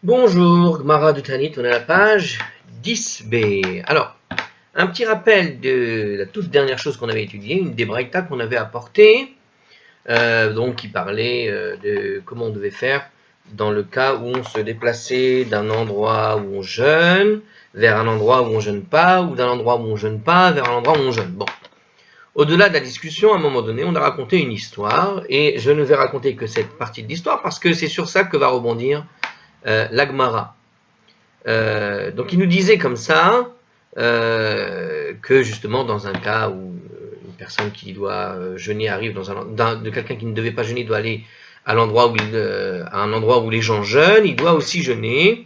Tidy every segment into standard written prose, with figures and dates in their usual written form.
Bonjour, Gmara de Tanit, on est à la page 10b. Alors, un petit rappel de la toute dernière chose qu'on avait étudiée, une des braïtas qu'on avait apportée, donc qui parlait de comment on devait faire dans le cas où on se déplaçait d'un endroit où on jeûne vers un endroit où on jeûne pas, ou d'un endroit où on jeûne pas vers un endroit où on jeûne. Bon. Au-delà de la discussion, à un moment donné, on a raconté une histoire, et je ne vais raconter que cette partie de l'histoire parce que c'est sur ça que va rebondir la Gemara. Donc il nous disait comme ça que justement dans un cas où une personne qui doit jeûner arrive de quelqu'un qui ne devait pas jeûner doit aller à l'endroit où à un endroit où les gens jeûnent, il doit aussi jeûner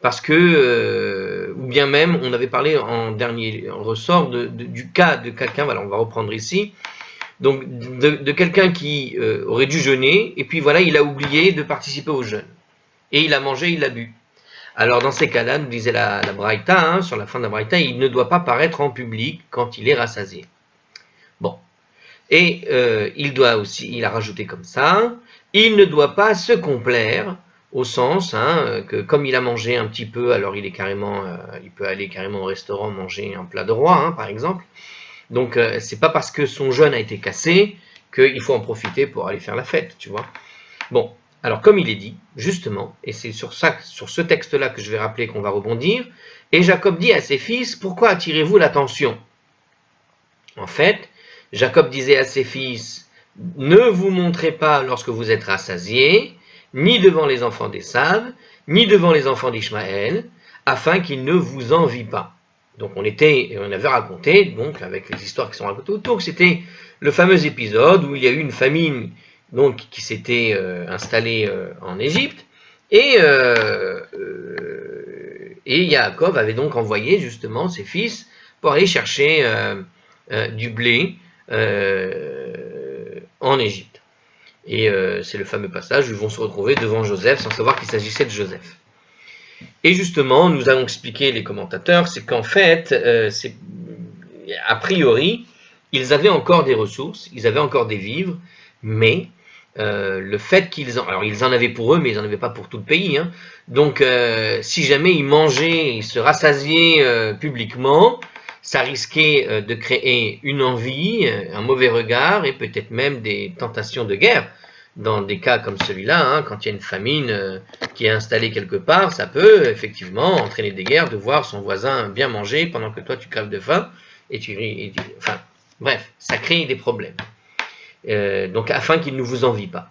parce que ou bien même on avait parlé en dernier ressort du cas de quelqu'un, voilà, on va reprendre ici, donc de quelqu'un qui aurait dû jeûner et puis voilà, il a oublié de participer au jeûne et il a mangé, il a bu. Alors dans ces cas-là, nous disait la braïta, sur la fin de la braïta, il ne doit pas paraître en public quand il est rassasié. Bon. Et il a rajouté comme ça, il ne doit pas se complaire, au sens que comme il a mangé un petit peu, alors il peut aller carrément au restaurant manger un plat de roi, par exemple. Donc c'est pas parce que son jeûne a été cassé qu'il faut en profiter pour aller faire la fête, tu vois. Bon. Alors, comme il est dit, justement, et c'est sur ce texte-là que je vais rappeler qu'on va rebondir, et Jacob dit à ses fils, pourquoi attirez-vous l'attention? En fait, Jacob disait à ses fils, ne vous montrez pas lorsque vous êtes rassasiés, ni devant les enfants d'Esav, ni devant les enfants d'Ishmaël, afin qu'ils ne vous envient pas. Donc on avait raconté, donc avec les histoires qui sont racontées autour, que c'était le fameux épisode où il y a eu une famine donc qui s'était installé en Égypte, et Yaakov avait donc envoyé justement ses fils pour aller chercher du blé en Égypte. Et c'est le fameux passage où ils vont se retrouver devant Joseph sans savoir qu'il s'agissait de Joseph. Et justement, nous allons expliquer les commentateurs, c'est qu'en fait, a priori, ils avaient encore des ressources, ils avaient encore des vivres, mais le fait alors ils en avaient pour eux, mais ils n'en avaient pas pour tout le pays. Donc, si jamais ils mangeaient, ils se rassasiaient publiquement, ça risquait de créer une envie, un mauvais regard et peut-être même des tentations de guerre. Dans des cas comme celui-là, quand il y a une famine qui est installée quelque part, ça peut effectivement entraîner des guerres de voir son voisin bien manger pendant que toi tu crèves de faim enfin, bref, ça crée des problèmes. Donc afin qu'il ne vous envie pas,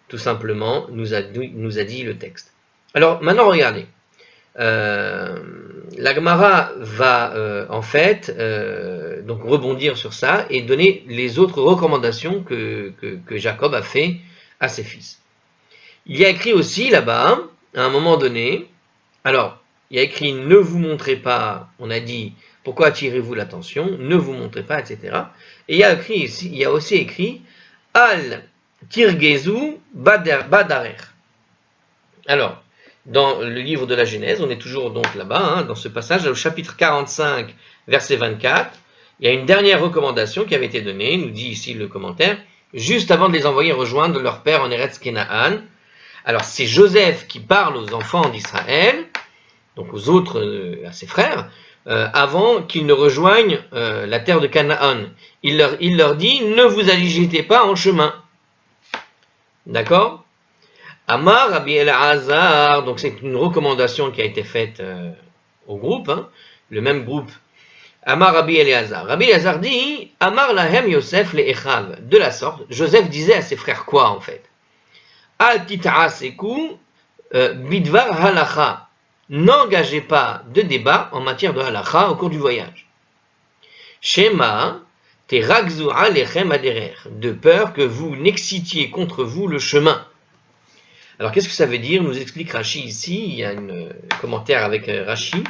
tout simplement, nous a dit le texte. Alors maintenant regardez, la Gemara va en fait donc rebondir sur ça et donner les autres recommandations que Jacob a fait à ses fils. Il y a écrit aussi là-bas, à un moment donné, alors il y a écrit ne vous montrez pas, on a dit pourquoi attirez-vous l'attention, ne vous montrez pas, etc. Et il y a aussi écrit al tirgezu badarer. Alors, dans le livre de la Genèse, on est toujours donc là-bas, dans ce passage, au chapitre 45, verset 24, il y a une dernière recommandation qui avait été donnée, nous dit ici le commentaire, juste avant de les envoyer rejoindre leur père en Eretz Kenaan. Alors, c'est Joseph qui parle aux enfants d'Israël, donc aux autres, à ses frères, avant qu'ils ne rejoignent la terre de Canaan. Il leur dit, ne vous agitez pas en chemin. D'accord? Amar Rabbi Elazar, donc c'est une recommandation qui a été faite au groupe, le même groupe. Amar Rabbi Elazar. Rabbi Elazar dit, Amar lahem Yosef le Echav. De la sorte, Joseph disait à ses frères quoi en fait? Al tita'aseku bidvar halacha. N'engagez pas de débat en matière de halacha au cours du voyage. Shema teragzu alechem aderer. De peur que vous n'excitiez contre vous le chemin. Alors, qu'est-ce que ça veut dire? Nous explique Rashi ici, il y a un commentaire avec Rashi.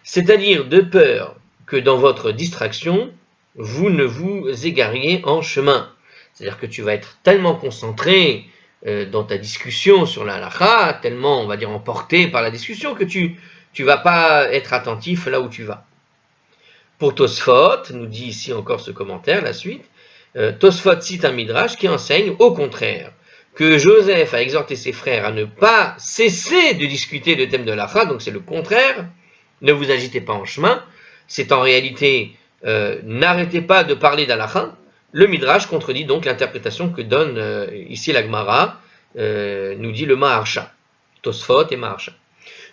C'est-à-dire de peur que dans votre distraction, vous ne vous égariez en chemin. C'est-à-dire que tu vas être tellement concentré dans ta discussion sur la halakha, tellement, on va dire, emporté par la discussion, que tu vas pas être attentif là où tu vas. Pour Tosfot, nous dit ici encore ce commentaire, la suite, Tosfot cite un midrash qui enseigne au contraire, que Joseph a exhorté ses frères à ne pas cesser de discuter de thèmes de l'Alacha, donc c'est le contraire, ne vous agitez pas en chemin, c'est en réalité n'arrêtez pas de parler d'Alacha. Le Midrash contredit donc l'interprétation que donne ici la Gemara, nous dit le Maharsha, Tosfot et Maharsha.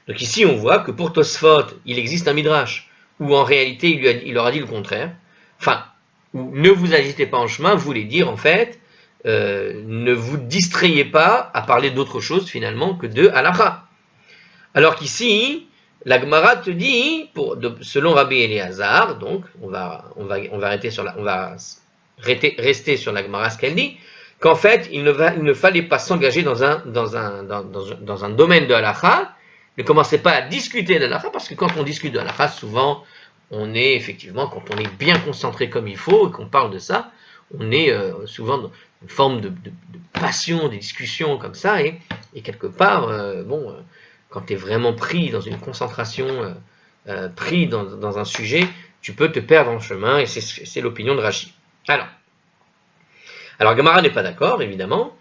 Donc ici on voit que pour Tosfot, il existe un Midrash, où en réalité il leur a dit le contraire, enfin, où ne vous agitez pas en chemin voulait dire en fait, ne vous distrayez pas à parler d'autre chose finalement que de Halacha. Alors qu'ici, la Gemara te dit, selon Rabbi Eliezer, donc on va rester sur la Gemara ce qu'elle dit, qu'en fait il ne fallait pas s'engager dans un domaine de Halacha, ne commencez pas à discuter de Halacha, parce que quand on discute de Halacha, souvent on est effectivement, quand on est bien concentré comme il faut et qu'on parle de ça, on est souvent dans une forme de passion, des discussions comme ça, et quelque part, quand tu es vraiment pris dans une concentration, pris dans un sujet, tu peux te perdre en chemin, et c'est l'opinion de Rashi. Alors Gemara n'est pas d'accord, évidemment,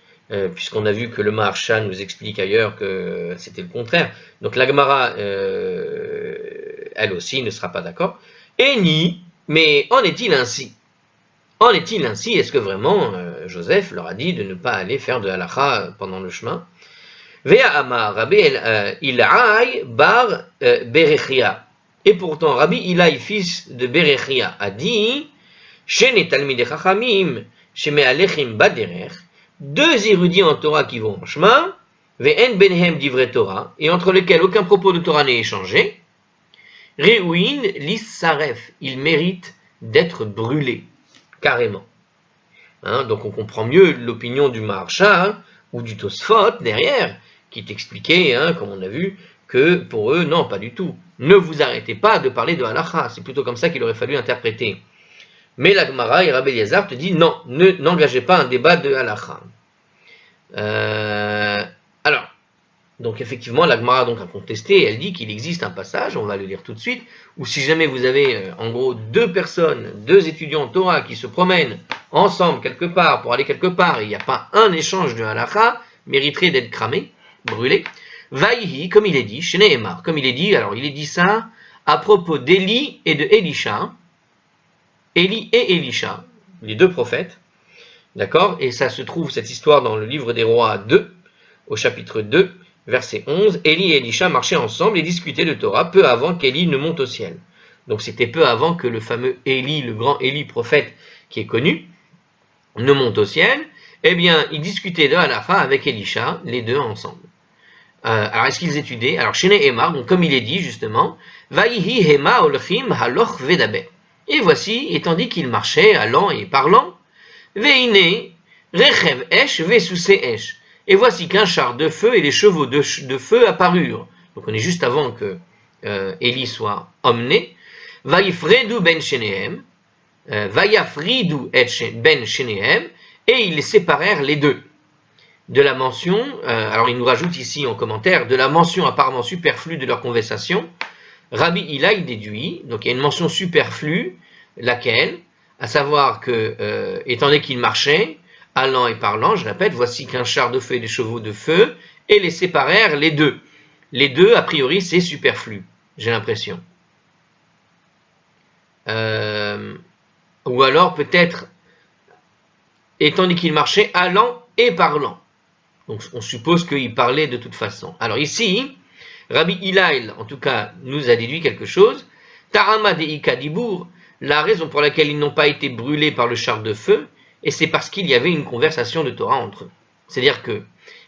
puisqu'on a vu que le Maharsha nous explique ailleurs que c'était le contraire. Donc la Gemara, elle aussi, ne sera pas d'accord. Mais en est-il ainsi? En est-il ainsi? Est-ce que vraiment Joseph leur a dit de ne pas aller faire de halacha pendant le chemin? Vea Amar Rabbi Ilai bar Berechia. Et pourtant, Rabbi Ilai, fils de Berechia, a dit Shene Talmidei Chachamim, Sheme'alechim baderech, deux érudits en Torah qui vont en chemin, Ve'en benhem divrei Torah, et entre lesquels aucun propos de Torah n'est échangé, Reuin lissaref, ils méritent d'être brûlés, carrément. Donc on comprend mieux l'opinion du Maharsha ou du Tosfot derrière, qui t'expliquait, comme on a vu, que pour eux, non, pas du tout. Ne vous arrêtez pas de parler de halacha, c'est plutôt comme ça qu'il aurait fallu interpréter. Mais la Gemara et Rabbi Eliezer te dit non, n'engagez pas un débat de halacha. Alors, donc effectivement, la Gemara a contesté, elle dit qu'il existe un passage, on va le lire tout de suite, où si jamais vous avez en gros deux étudiants en Torah qui se promènent ensemble quelque part pour aller quelque part, et il n'y a pas un échange de halacha, mériterait d'être cramé, brûlé. Vaïhi, comme il est dit, chez Nehemar, comme il est dit, alors il est dit ça à propos d'Élie et de Élisha, Élie et Élisha, les deux prophètes, d'accord, et ça se trouve, cette histoire, dans le livre des rois 2, au chapitre 2, verset 11, Élie et Élisha marchaient ensemble et discutaient de Torah peu avant qu'Élie ne monte au ciel. Donc c'était peu avant que le fameux Élie, le grand Élie prophète qui est connu, ne monte au ciel. Eh bien, ils discutaient de halacha avec Élisha, les deux ensemble. Alors, est-ce qu'ils étudiaient? Alors, chez Nehemar, donc comme il est dit justement, Vaïhi hema olchim haloch vedaber. Et voici, et tandis qu'ils marchaient, allant et parlant, Veine rechev esh vesuse esh. Et voici qu'un char de feu et les chevaux de feu apparurent. Donc on est juste avant que Élie soit emmené. Vaïfredu ben shenehem, Vaïafridu ben shenehem, et ils les séparèrent les deux. De la mention, alors il nous rajoute ici en commentaire, de la mention apparemment superflue de leur conversation, Rabbi Ilai déduit, donc il y a une mention superflue, laquelle, à savoir que, étant donné qu'ils marchaient, allant et parlant, je répète, voici qu'un char de feu et des chevaux de feu, et les séparèrent les deux. Les deux, a priori, c'est superflu, j'ai l'impression. Ou alors peut-être, étant donné qu'ils marchaient, allant et parlant. Donc on suppose qu'ils parlaient de toute façon. Alors ici, Rabbi Hillel, en tout cas, nous a déduit quelque chose. Tarama de Ikadibour, la raison pour laquelle ils n'ont pas été brûlés par le char de feu, et c'est parce qu'il y avait une conversation de Torah entre eux. C'est-à-dire que,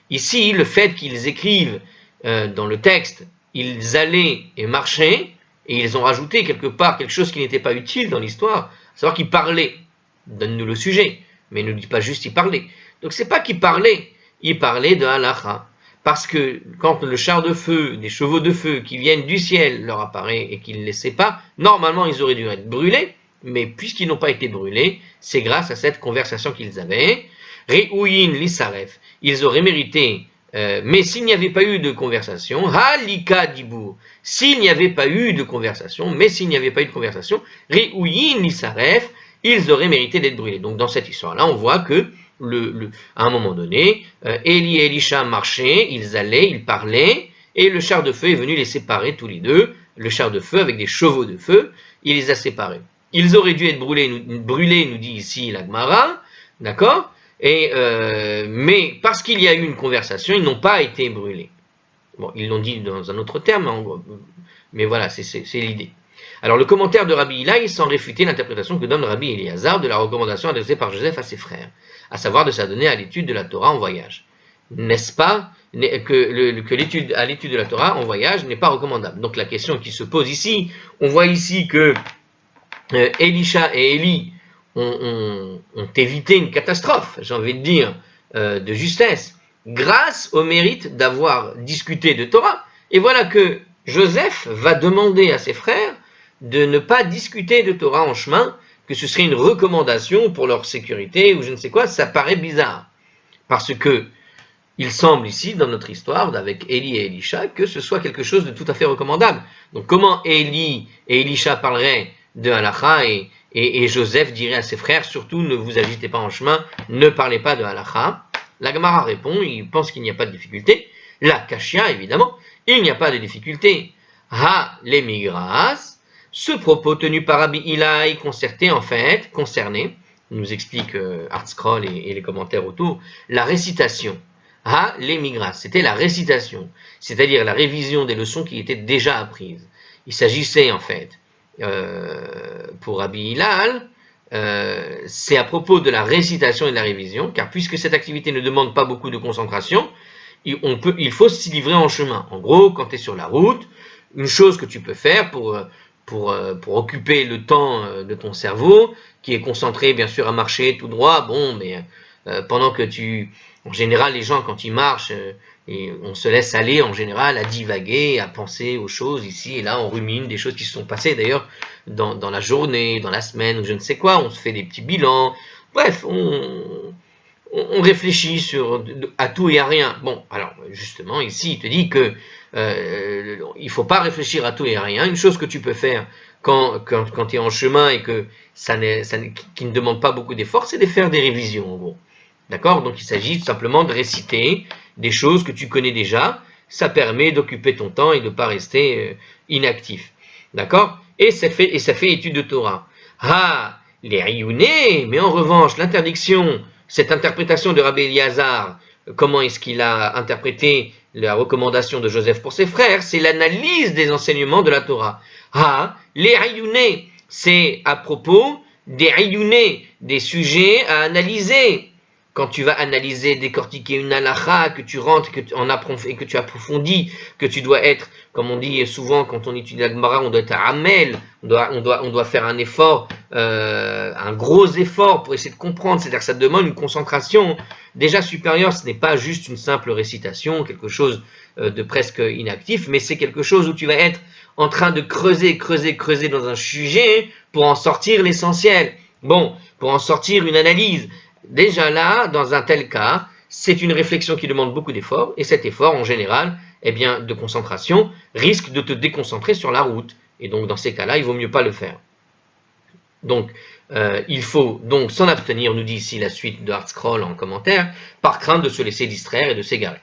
ici, le fait qu'ils écrivent dans le texte, ils allaient et marchaient, et ils ont rajouté quelque part quelque chose qui n'était pas utile dans l'histoire, à savoir qu'ils parlaient. Donne-nous le sujet, mais ne dit pas juste ils parlaient. Donc c'est pas qu'ils parlaient de halacha. Parce que quand le char de feu, des chevaux de feu qui viennent du ciel leur apparaît et qu'ils ne les séparent, normalement ils auraient dû être brûlés, mais puisqu'ils n'ont pas été brûlés, c'est grâce à cette conversation qu'ils avaient. Reuin lisaref, ils auraient mérité, mais s'il n'y avait pas eu de conversation, halika dibour, s'il n'y avait pas eu de conversation, reuin lisaref, ils auraient mérité d'être brûlés. Donc dans cette histoire-là, on voit que à un moment donné, Élie et Élisha marchaient, ils allaient, ils parlaient, et le char de feu est venu les séparer tous les deux, le char de feu avec des chevaux de feu, il les a séparés. Ils auraient dû être brûlés, nous dit ici la Gemara, d'accord? Mais parce qu'il y a eu une conversation, ils n'ont pas été brûlés. Bon, ils l'ont dit dans un autre terme, mais voilà, c'est l'idée. Alors le commentaire de Rabbi Hillel sans réfuter l'interprétation que donne Rabbi Eliezer de la recommandation adressée par Joseph à ses frères, à savoir de s'adonner à l'étude de la Torah en voyage. N'est-ce pas que l'étude de la Torah en voyage n'est pas recommandable? Donc la question qui se pose ici, on voit ici que Élisha et Élie ont évité une catastrophe, j'ai envie de dire, de justesse, grâce au mérite d'avoir discuté de Torah. Et voilà que Joseph va demander à ses frères de ne pas discuter de Torah en chemin, que ce serait une recommandation pour leur sécurité ou je ne sais quoi. Ça paraît bizarre, parce que il semble ici, dans notre histoire, avec Élie et Élisha, que ce soit quelque chose de tout à fait recommandable. Donc comment Élie et Élisha parleraient de halakha et Joseph dirait à ses frères, surtout ne vous agitez pas en chemin, ne parlez pas de halakha. La Gemara répond, il pense qu'il n'y a pas de difficulté. La Kashia, évidemment, il n'y a pas de difficulté. Ha, les migras, ce propos tenu par Rabbi Hillel concerné, nous explique ArtScroll et les commentaires autour, la récitation. Ha, les migras, c'était la récitation, c'est-à-dire la révision des leçons qui étaient déjà apprises. Il s'agissait en fait, pour Rabbi Hillel, c'est à propos de la récitation et de la révision, car puisque cette activité ne demande pas beaucoup de concentration, il faut s'y livrer en chemin. En gros, quand tu es sur la route, une chose que tu peux faire pour occuper le temps de ton cerveau, qui est concentré bien sûr à marcher tout droit, pendant que en général les gens quand ils marchent, et on se laisse aller en général à divaguer, à penser aux choses ici et là, on rumine des choses qui se sont passées d'ailleurs dans la journée, dans la semaine, ou je ne sais quoi, on se fait des petits bilans, bref, on réfléchit à tout et à rien. Bon, alors justement ici il te dit que il faut pas réfléchir à tout et à rien. Une chose que tu peux faire quand tu es en chemin et que qui ne demande pas beaucoup d'efforts, c'est de faire des révisions en gros. D'accord? Donc il s'agit simplement de réciter des choses que tu connais déjà. Ça permet d'occuper ton temps et de ne pas rester inactif. D'accord? Et ça fait étude de Torah. Ah, les ayunés, mais en revanche, l'interdiction, cette interprétation de Rabbi Eliezer, comment est-ce qu'il a interprété la recommandation de Joseph pour ses frères? C'est l'analyse des enseignements de la Torah. Ah, les ayunés, c'est à propos des ayunés, des sujets à analyser. Quand tu vas analyser, décortiquer une halakha, que tu rentres et que tu approfondis, que tu dois être, comme on dit souvent quand on étudie la Gemara, on doit être à Hamel, on doit faire un effort, un gros effort pour essayer de comprendre, c'est-à-dire que ça demande une concentration déjà supérieure, ce n'est pas juste une simple récitation, quelque chose de presque inactif, mais c'est quelque chose où tu vas être en train de creuser dans un sujet pour en sortir l'essentiel. Bon, pour en sortir une analyse. Déjà là, dans un tel cas, c'est une réflexion qui demande beaucoup d'efforts, et cet effort, en général, de concentration, risque de te déconcentrer sur la route. Et donc, dans ces cas-là, il vaut mieux pas le faire. Donc, il faut donc s'en abstenir, nous dit ici la suite de ArtScroll en commentaire, par crainte de se laisser distraire et de s'égarer.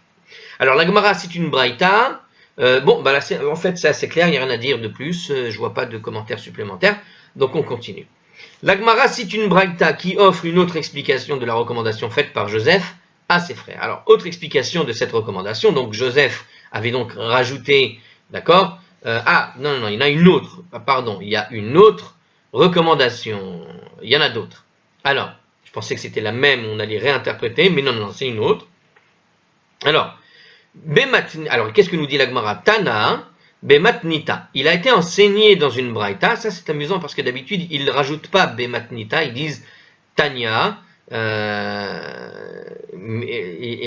Alors, la Gemara cite une braïta. Là, en fait, c'est assez clair, il n'y a rien à dire de plus, je vois pas de commentaires supplémentaires, donc on continue. La Gemara cite une braïta qui offre une autre explication de la recommandation faite par Joseph à ses frères. Alors, autre explication de cette recommandation, donc Joseph avait donc rajouté, d'accord, il y en a une autre, il y a une autre recommandation, il y en a d'autres. Alors, je pensais que c'était la même, on allait réinterpréter, mais non, c'est une autre. Alors, qu'est-ce que nous dit la Gemara? Tana, Bematnita. Il a été enseigné dans une braïta. Ça, c'est amusant parce que d'habitude, ils ne rajoutent pas Bematnita, ils disent Tanya. Et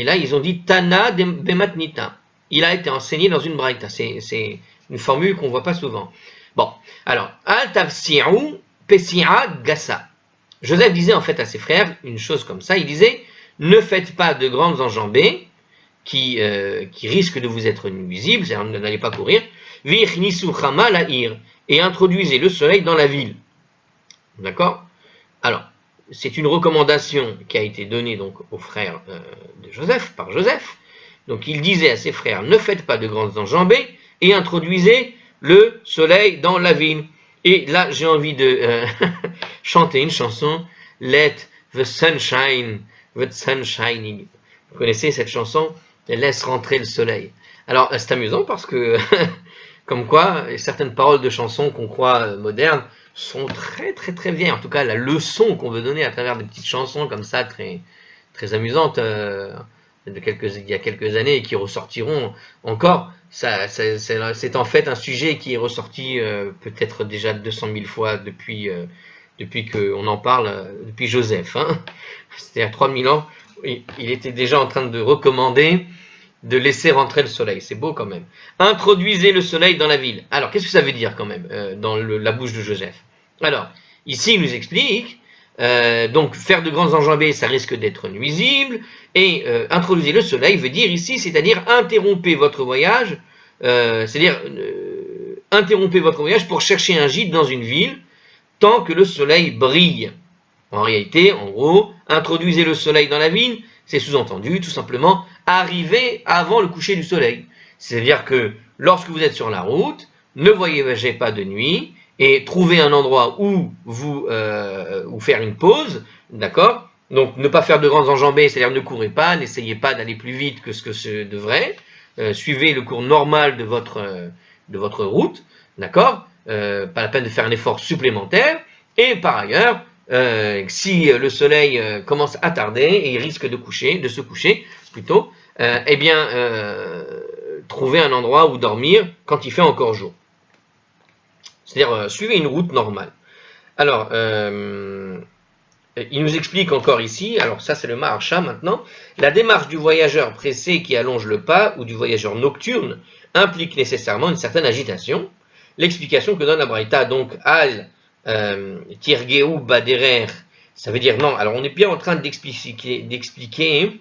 là, ils ont dit Tana Bematnita. Il a été enseigné dans une braïta. C'est une formule qu'on ne voit pas souvent. Bon, alors, Al-Tafsi'u Pesi'a Gassa. Joseph disait en fait à ses frères une chose comme ça. Il disait, ne faites pas de grandes enjambées qui risquent de vous être nuisibles, c'est-à-dire n'allez pas courir. Et introduisez le soleil dans la ville. D'accord? Alors, c'est une recommandation qui a été donnée donc aux frères de Joseph, par Joseph. Donc il disait à ses frères, ne faites pas de grandes enjambées et introduisez le soleil dans la ville. Et là, j'ai envie de chanter une chanson, Let the sunshine, the sun shining. Vous connaissez cette chanson? Laisse rentrer le soleil. Alors, c'est amusant parce que, comme quoi, certaines paroles de chansons qu'on croit modernes sont très très très vieilles. En tout cas, la leçon qu'on veut donner à travers des petites chansons comme ça, très, très amusantes, il y a quelques années et qui ressortiront encore, c'est en fait un sujet qui est ressorti peut-être déjà 200 000 fois depuis qu'on en parle, depuis Joseph. Hein. C'était à 3000 ans, il était déjà en train de recommander de laisser rentrer le soleil. C'est beau quand même. Introduisez le soleil dans la ville. Alors, qu'est-ce que ça veut dire quand même dans la bouche de Joseph? Alors, ici, il nous explique, donc faire de grandes enjambées, ça risque d'être nuisible, et introduisez le soleil veut dire ici, c'est-à-dire interrompez votre voyage, interrompez votre voyage pour chercher un gîte dans une ville, tant que le soleil brille. En réalité, en gros, introduisez le soleil dans la ville, c'est sous-entendu, tout simplement, arriver avant le coucher du soleil. C'est-à-dire que lorsque vous êtes sur la route, ne voyagez pas de nuit et trouvez un endroit où faire une pause, d'accord? Donc ne pas faire de grandes enjambées, c'est-à-dire ne courez pas, n'essayez pas d'aller plus vite que ce que ce devrait. Suivez le cours normal de votre route, d'accord? Pas la peine de faire un effort supplémentaire. Et par ailleurs, si le soleil commence à tarder et il risque de se coucher plutôt, trouvez un endroit où dormir quand il fait encore jour. C'est-à-dire, suivez une route normale. Alors, il nous explique encore ici, alors ça c'est le Maharsha maintenant, la démarche du voyageur pressé qui allonge le pas ou du voyageur nocturne implique nécessairement une certaine agitation. L'explication que donne la Braïta, donc, al tirgeu baderer, ça veut dire non, alors on est bien en train d'expliquer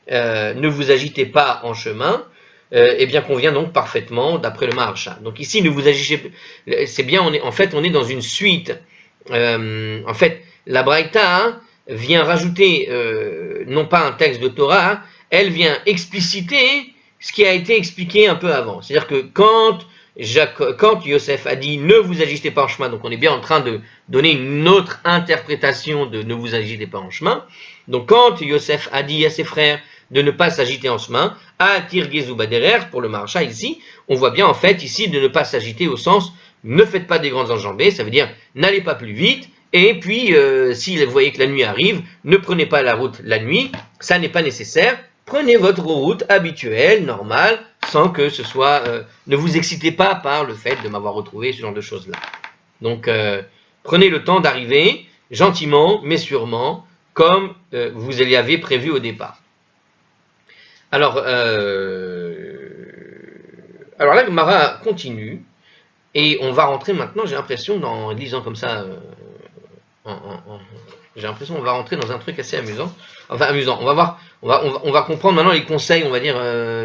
ne vous agitez pas en chemin, et bien convient donc parfaitement d'après le Maharsha. Donc ici, ne vous agitez, c'est bien, on est dans une suite. En fait, la Braïta vient rajouter, non pas un texte de Torah, elle vient expliciter ce qui a été expliqué un peu avant. C'est-à-dire que quand Yosef a dit « ne vous agitez pas en chemin », donc on est bien en train de donner une autre interprétation de « ne vous agitez pas en chemin ». Donc quand Yosef a dit à ses frères de ne pas s'agiter en chemin, à tirgezu baderer, pour le Maharsha ici, on voit bien en fait ici de ne pas s'agiter au sens ne faites pas des grandes enjambées, ça veut dire n'allez pas plus vite, et puis si vous voyez que la nuit arrive, ne prenez pas la route la nuit, ça n'est pas nécessaire, prenez votre route habituelle, normale, sans que ce soit, ne vous excitez pas par le fait de m'avoir retrouvé, ce genre de choses-là. Donc prenez le temps d'arriver gentiment, mais sûrement, comme vous l'avez prévu au départ. Alors là, Gemara continue, et on va rentrer maintenant, j'ai l'impression, en lisant comme ça, j'ai l'impression qu'on va rentrer dans un truc assez amusant. Enfin, amusant, on va voir, on va comprendre maintenant les conseils, on va dire,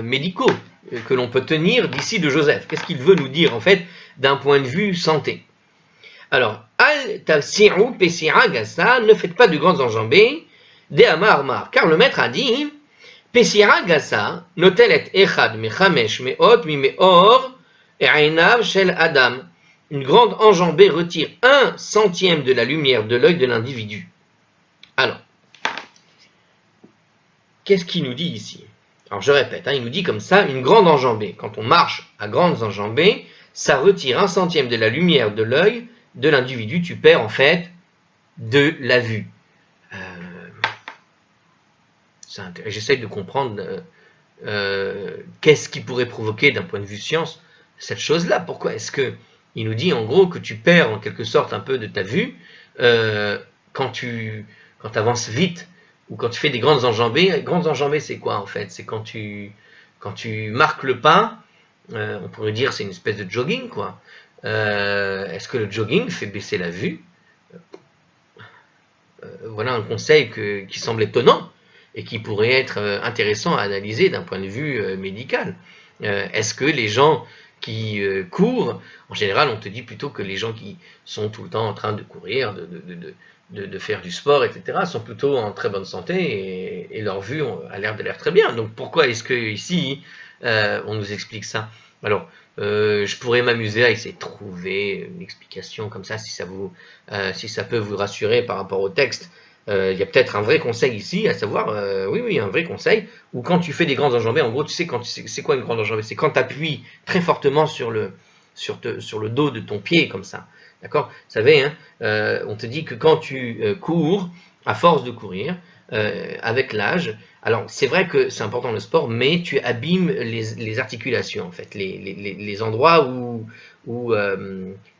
médicaux que l'on peut tenir d'ici de Joseph. Qu'est-ce qu'il veut nous dire, en fait, d'un point de vue santé? Alors, al tafsiru pesira gassa, ne faites pas de grandes enjambées, de amar mar, car le maître a dit, pesira gassa, notelet echad mechamesh meot mi meor einav shel adam. Une grande enjambée retire 1/100 de la lumière de l'œil de l'individu. Alors, qu'est-ce qu'il nous dit ici? Alors je répète, il nous dit comme ça, une grande enjambée. Quand on marche à grandes enjambées, ça retire 1/100 de la lumière de l'œil de l'individu. Tu perds en fait de la vue. J'essaye de comprendre qu'est-ce qui pourrait provoquer d'un point de vue science cette chose-là. Pourquoi est-ce que il nous dit en gros que tu perds en quelque sorte un peu de ta vue quand tu avances vite ou quand tu fais des grandes enjambées. Grandes enjambées, c'est quoi en fait? C'est quand tu marques le pas, on pourrait dire c'est une espèce de jogging quoi. Est-ce que le jogging fait baisser la vue? Voilà un conseil qui semble étonnant et qui pourrait être intéressant à analyser d'un point de vue médical. Est-ce que les gens courent, en général, on te dit plutôt que les gens qui sont tout le temps en train de courir, de faire du sport, etc., sont plutôt en très bonne santé et leur vue a l'air très bien. Donc pourquoi est-ce que ici on nous explique ça? Alors, je pourrais m'amuser à essayer de trouver une explication comme ça, si ça peut vous rassurer par rapport au texte. Il y a peut-être un vrai conseil ici, à savoir, oui, un vrai conseil, où quand tu fais des grandes enjambées, en gros, tu sais, c'est quoi une grande enjambée? C'est quand tu appuies très fortement sur le dos de ton pied, comme ça. D'accord? Vous savez, hein, on te dit que quand tu cours, à force de courir, avec l'âge, alors c'est vrai que c'est important le sport, mais tu abîmes les articulations, en fait, les endroits où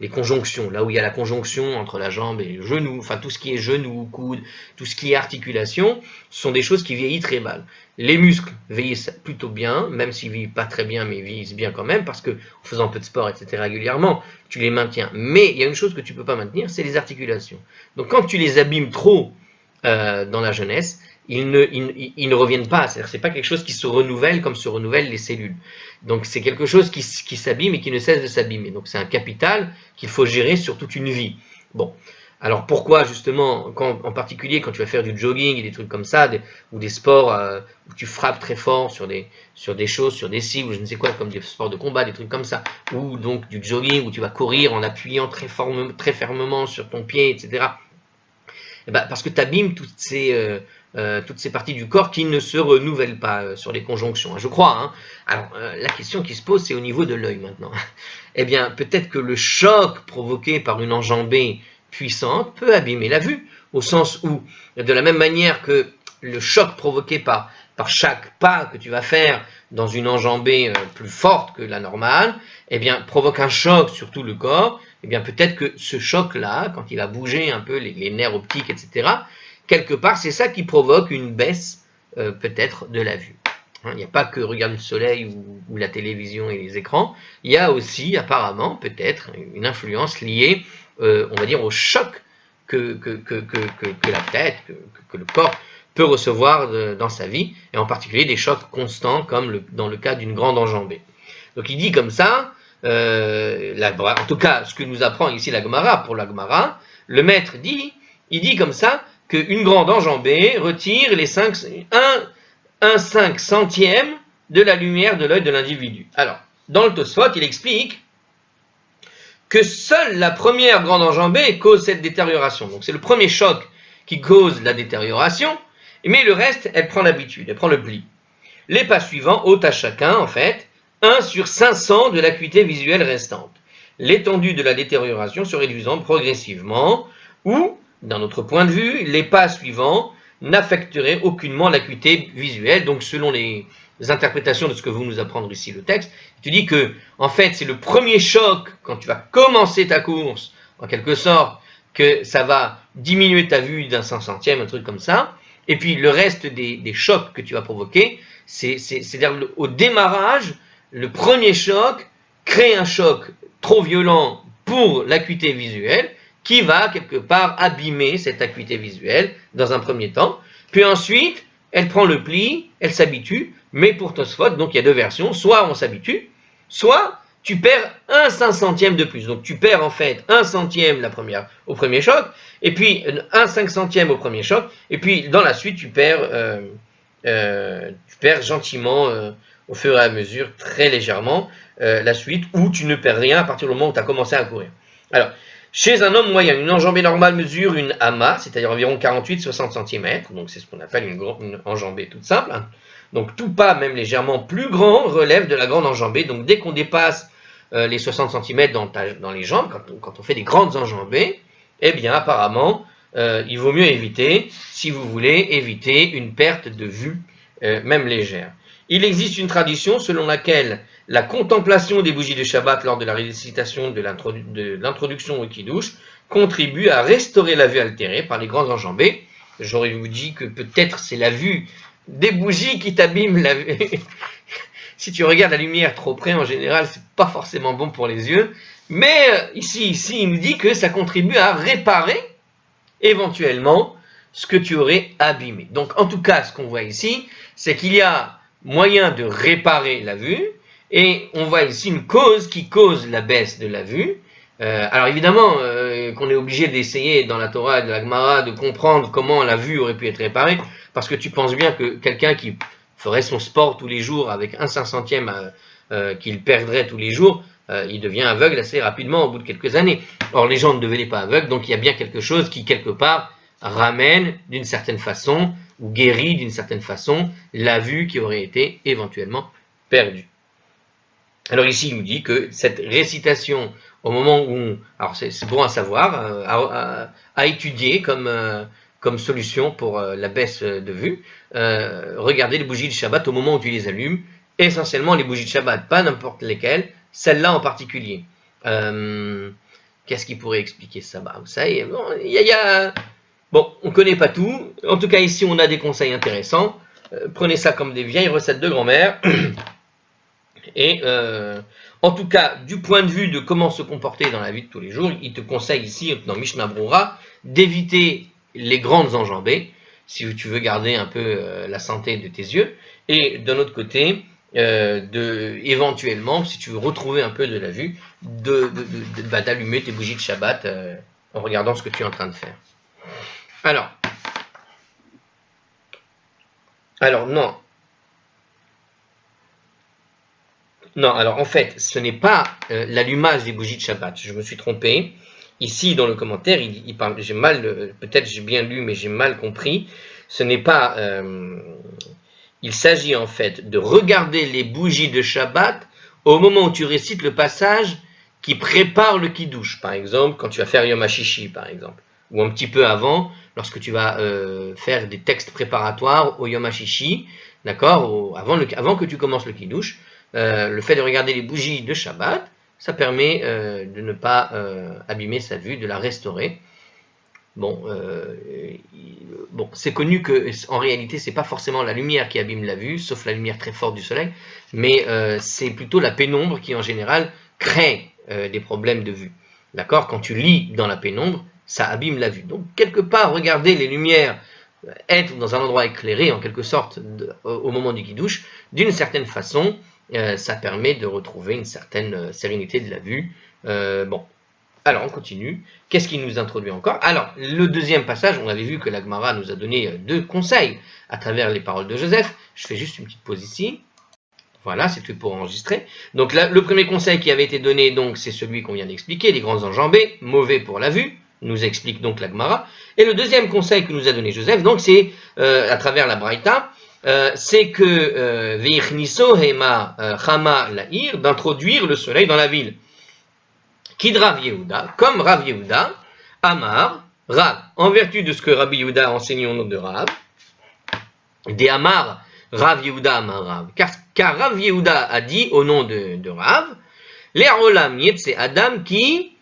les conjonctions, là où il y a la conjonction entre la jambe et le genou, enfin tout ce qui est genou, coude, tout ce qui est articulation, sont des choses qui vieillissent très mal. Les muscles vieillissent plutôt bien, même s'ils ne vieillissent pas très bien, mais ils vieillissent bien quand même, parce que en faisant un peu de sport, etc., régulièrement, tu les maintiens. Mais il y a une chose que tu ne peux pas maintenir, c'est les articulations. Donc quand tu les abîmes trop dans la jeunesse, ils ne reviennent pas. C'est-à-dire que ce n'est pas quelque chose qui se renouvelle comme se renouvellent les cellules. Donc c'est quelque chose qui s'abîme et qui ne cesse de s'abîmer. Donc c'est un capital qu'il faut gérer sur toute une vie. Bon. Alors pourquoi justement, en particulier quand tu vas faire du jogging et des trucs comme ça, ou des sports où tu frappes très fort sur des choses, sur des cibles, je ne sais quoi, comme des sports de combat, des trucs comme ça, ou donc du jogging où tu vas courir en appuyant très fermement sur ton pied, etc. Et ben, parce que tu abîmes toutes ces parties du corps qui ne se renouvellent pas sur les conjonctions, je crois. Hein. Alors, la question qui se pose, c'est au niveau de l'œil maintenant. Eh bien, peut-être que le choc provoqué par une enjambée puissante peut abîmer la vue, au sens où, de la même manière que le choc provoqué par chaque pas que tu vas faire dans une enjambée plus forte que la normale, eh bien, provoque un choc sur tout le corps, eh bien, peut-être que ce choc-là, quand il a bougé un peu les nerfs optiques, etc., quelque part, c'est ça qui provoque une baisse, peut-être, de la vue. Hein, il n'y a pas que regarder le soleil ou la télévision et les écrans, il y a aussi, apparemment, peut-être, une influence liée, on va dire, au choc que la tête, que le corps peut recevoir dans sa vie, et en particulier des chocs constants, comme dans le cas d'une grande enjambée. Donc il dit comme ça, en tout cas, ce que nous apprend ici la Gemara, pour la Gemara, le maître il dit comme ça, qu'une grande enjambée retire un 5 centième de la lumière de l'œil de l'individu. Alors, dans le Tosfot, il explique que seule la première grande enjambée cause cette détérioration. Donc c'est le premier choc qui cause la détérioration, mais le reste, elle prend l'habitude, elle prend le pli. Les pas suivants ôtent à chacun, en fait, 1 sur 500 de l'acuité visuelle restante, l'étendue de la détérioration se réduisant progressivement, ou, d'un autre point de vue, les pas suivants n'affecteraient aucunement l'acuité visuelle. Donc selon les interprétations de ce que vous nous apprendre ici le texte, tu dis que en fait c'est le premier choc quand tu vas commencer ta course, en quelque sorte, que ça va diminuer ta vue d'un 5 centième, un truc comme ça, et puis le reste des chocs que tu vas provoquer, c'est-à-dire au démarrage, le premier choc crée un choc trop violent pour l'acuité visuelle qui va quelque part abîmer cette acuité visuelle dans un premier temps. Puis ensuite, elle prend le pli, elle s'habitue, mais pour Tosfot, donc il y a deux versions, soit on s'habitue, soit tu perds un 5 centième de plus. Donc tu perds en fait 1 centième au premier choc, et puis un 5 centième au premier choc, et puis dans la suite tu perds gentiment au fur et à mesure, très légèrement, la suite, ou tu ne perds rien à partir du moment où tu as commencé à courir. Alors, chez un homme moyen, une enjambée normale mesure une ama, c'est-à-dire environ 48-60 cm, donc c'est ce qu'on appelle une enjambée toute simple. Hein. Donc tout pas, même légèrement plus grand, relève de la grande enjambée. Donc dès qu'on dépasse les 60 cm dans les jambes, quand on fait des grandes enjambées, eh bien apparemment, il vaut mieux éviter, si vous voulez, éviter une perte de vue, même légère. Il existe une tradition selon laquelle la contemplation des bougies de Shabbat lors de la récitation de l'introduction au Kiddush contribue à restaurer la vue altérée par les grandes enjambées. J'aurais vous dit que peut-être c'est la vue des bougies qui t'abîme la vue. Si tu regardes la lumière trop près, en général, c'est pas forcément bon pour les yeux. Mais ici, il nous dit que ça contribue à réparer éventuellement ce que tu aurais abîmé. Donc, en tout cas, ce qu'on voit ici, c'est qu'il y a moyen de réparer la vue, Et on voit ici une cause qui cause la baisse de la vue. Alors évidemment qu'on est obligé d'essayer dans la Torah et de la Gemara de comprendre comment la vue aurait pu être réparée, parce que tu penses bien que quelqu'un qui ferait son sport tous les jours avec un 500e qu'il perdrait tous les jours, il devient aveugle assez rapidement au bout de quelques années. Or les gens ne devenaient pas aveugles, donc il y a bien quelque chose qui quelque part ramène d'une certaine façon ou guérit d'une certaine façon la vue qui aurait été éventuellement perdue. Alors ici il nous dit que cette récitation au moment où, alors c'est bon à savoir, à étudier comme solution pour la baisse de vue, regardez les bougies de Shabbat au moment où tu les allumes, essentiellement les bougies de Shabbat, pas n'importe lesquelles, celle-là en particulier. Qu'est-ce qui pourrait expliquer ça? Vous savez, bon, on ne connaît pas tout, en tout cas ici on a des conseils intéressants, prenez ça comme des vieilles recettes de grand-mère, et en tout cas, du point de vue de comment se comporter dans la vie de tous les jours, il te conseille ici, dans Mishnah Brura, d'éviter les grandes enjambées, si tu veux garder un peu la santé de tes yeux, et d'un autre côté, éventuellement, si tu veux retrouver un peu de la vue, d'allumer tes bougies de Shabbat en regardant ce que tu es en train de faire. Alors non. Non, alors en fait, ce n'est pas l'allumage des bougies de Shabbat. Je me suis trompé. Ici, dans le commentaire, il parle. J'ai mal, peut-être j'ai bien lu, mais j'ai mal compris. Ce n'est pas. Il s'agit en fait de regarder les bougies de Shabbat au moment où tu récites le passage qui prépare le kiddush. Par exemple, quand tu vas faire Yom HaShishi, par exemple, ou un petit peu avant, lorsque tu vas faire des textes préparatoires au Yom HaShishi, d'accord, avant que tu commences le kiddush. Le fait de regarder les bougies de Shabbat, ça permet de ne pas abîmer sa vue, de la restaurer. Bon, c'est connu que en réalité, c'est pas forcément la lumière qui abîme la vue, sauf la lumière très forte du soleil, mais c'est plutôt la pénombre qui en général crée des problèmes de vue. D'accord? Quand tu lis dans la pénombre, ça abîme la vue. Donc quelque part, regarder les lumières, être dans un endroit éclairé en quelque sorte au moment du kiddush, d'une certaine façon, ça permet de retrouver une certaine sérénité de la vue. Bon, alors on continue. Qu'est-ce qui nous introduit encore? Alors, le deuxième passage, on avait vu que la Gemara nous a donné deux conseils à travers les paroles de Joseph. Je fais juste une petite pause ici. Voilà, c'est tout pour enregistrer. Donc là, le premier conseil qui avait été donné, donc, c'est celui qu'on vient d'expliquer, les grands enjambées, mauvais pour la vue, nous explique donc la Gemara. Et le deuxième conseil que nous a donné Joseph, donc c'est à travers la Braïta, c'est que Veichniso Hema Chama Laïr, d'introduire le soleil dans la ville. Kid Rav Yehuda, comme Rav Yehuda, Amar, Rav, en vertu de ce que Rabbi Yehuda a enseigné au nom de Rav, des Amar, Rav Yehuda Amar Rav, car Rav Yehuda a dit au nom de Rav, Le'olam Yetse Adam qui,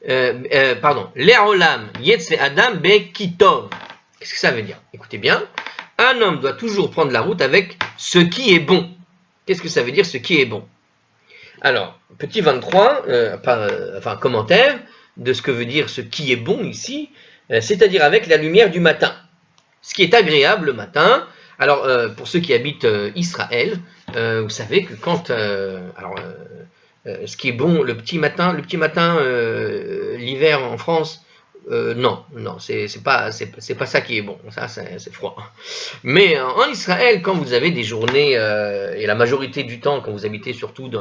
Le'olam Yetse Adam be Kitov. Qu'est-ce que ça veut dire? Écoutez bien. Un homme doit toujours prendre la route avec ce qui est bon. Qu'est-ce que ça veut dire, ce qui est bon? Alors, petit 23, commentaire de ce que veut dire ce qui est bon ici, c'est-à-dire avec la lumière du matin. Ce qui est agréable le matin. Alors, pour ceux qui habitent Israël, vous savez que quand... ce qui est bon le petit matin, l'hiver en France, non, c'est pas ça qui est bon, ça c'est froid. Mais en Israël, quand vous avez des journées, et la majorité du temps, quand vous habitez surtout du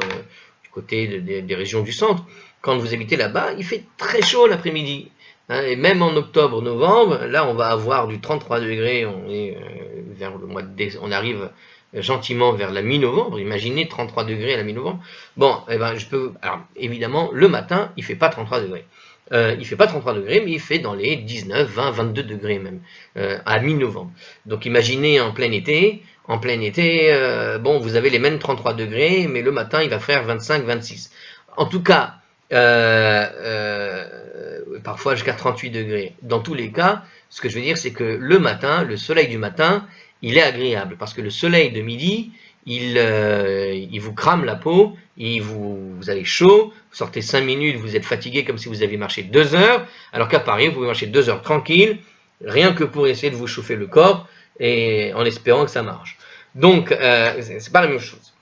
côté des régions du centre, quand vous habitez là-bas, il fait très chaud l'après-midi. Hein, et même en octobre, novembre, là on va avoir du 33 degrés, on est vers le mois de décembre, on arrive gentiment vers la mi-novembre, imaginez 33 degrés à la mi-novembre. Bon, alors évidemment, le matin, il ne fait pas 33 degrés. Il ne fait pas 33 degrés, mais il fait dans les 19, 20, 22 degrés même, à mi-novembre. Donc imaginez en plein été, vous avez les mêmes 33 degrés, mais le matin, il va faire 25, 26. En tout cas, parfois jusqu'à 38 degrés. Dans tous les cas, ce que je veux dire, c'est que le matin, le soleil du matin, il est agréable, parce que le soleil de midi, il vous crame la peau, vous avez chaud, vous sortez 5 minutes, vous êtes fatigué comme si vous aviez marché 2 heures, alors qu'à Paris, vous pouvez marcher 2 heures tranquille, rien que pour essayer de vous chauffer le corps, et en espérant que ça marche. Donc, c'est pas la même chose.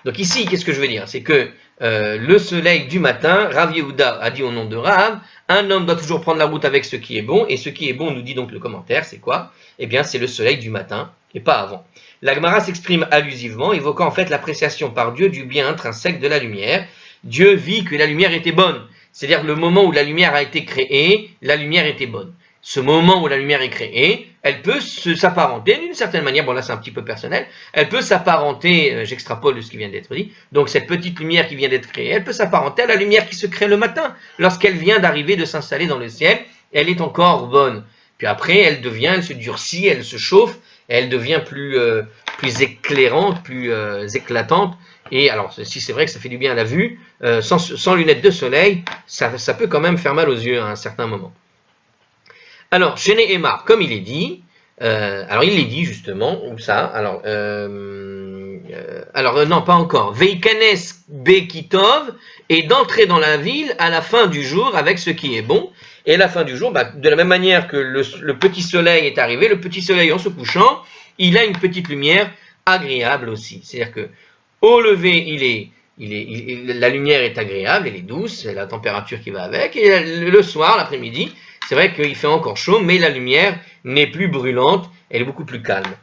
Donc ici, qu'est-ce que je veux dire? C'est que le soleil du matin, Rav Yehuda a dit au nom de Rav, un homme doit toujours prendre la route avec ce qui est bon, et ce qui est bon, nous dit donc le commentaire, c'est quoi? Eh bien, c'est le soleil du matin, et pas avant. La Gemara s'exprime allusivement, évoquant en fait l'appréciation par Dieu du bien intrinsèque de la lumière. Dieu vit que la lumière était bonne, c'est-à-dire le moment où la lumière a été créée, la lumière était bonne. Ce moment où la lumière est créée, elle peut s'apparenter d'une certaine manière, bon là c'est un petit peu personnel, elle peut s'apparenter, j'extrapole de ce qui vient d'être dit, donc cette petite lumière qui vient d'être créée, elle peut s'apparenter à la lumière qui se crée le matin, lorsqu'elle vient d'arriver, de s'installer dans le ciel, elle est encore bonne. Puis après, elle se durcit, elle se chauffe, elle devient plus éclairante, plus éclatante. Et alors, si c'est vrai que ça fait du bien à la vue, sans lunettes de soleil, ça peut quand même faire mal aux yeux à un certain moment. Alors, chez Nehemar, comme il est dit, alors il est dit justement, où ça, alors non, pas encore, Veikanes Bekitov, et d'entrer dans la ville à la fin du jour avec ce qui est bon. Et à la fin du jour, de la même manière que le petit soleil est arrivé, le petit soleil en se couchant, il a une petite lumière agréable aussi. C'est-à-dire que au lever, la lumière est agréable, elle est douce, c'est la température qui va avec, et le soir, l'après-midi, c'est vrai qu'il fait encore chaud, mais la lumière n'est plus brûlante, elle est beaucoup plus calme.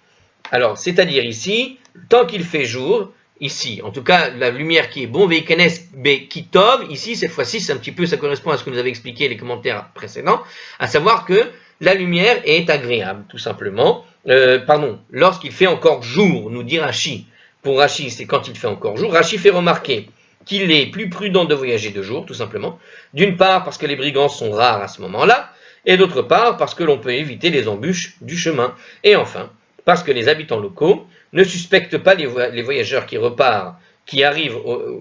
Alors, c'est-à-dire ici, tant qu'il fait jour, ici, en tout cas, la lumière qui est bon, Veikanes Bekitov, ici, cette fois-ci, c'est un petit peu, ça correspond à ce que nous avez expliqué les commentaires précédents, à savoir que la lumière est agréable, tout simplement. Lorsqu'il fait encore jour, nous dit Rashi. Pour Rashi, c'est quand il fait encore jour. Rashi fait remarquer qu'il est plus prudent de voyager de jour, tout simplement. D'une part, parce que les brigands sont rares à ce moment-là, et d'autre part, parce que l'on peut éviter les embûches du chemin. Et enfin, parce que les habitants locaux ne suspectent pas les voyageurs qui arrivent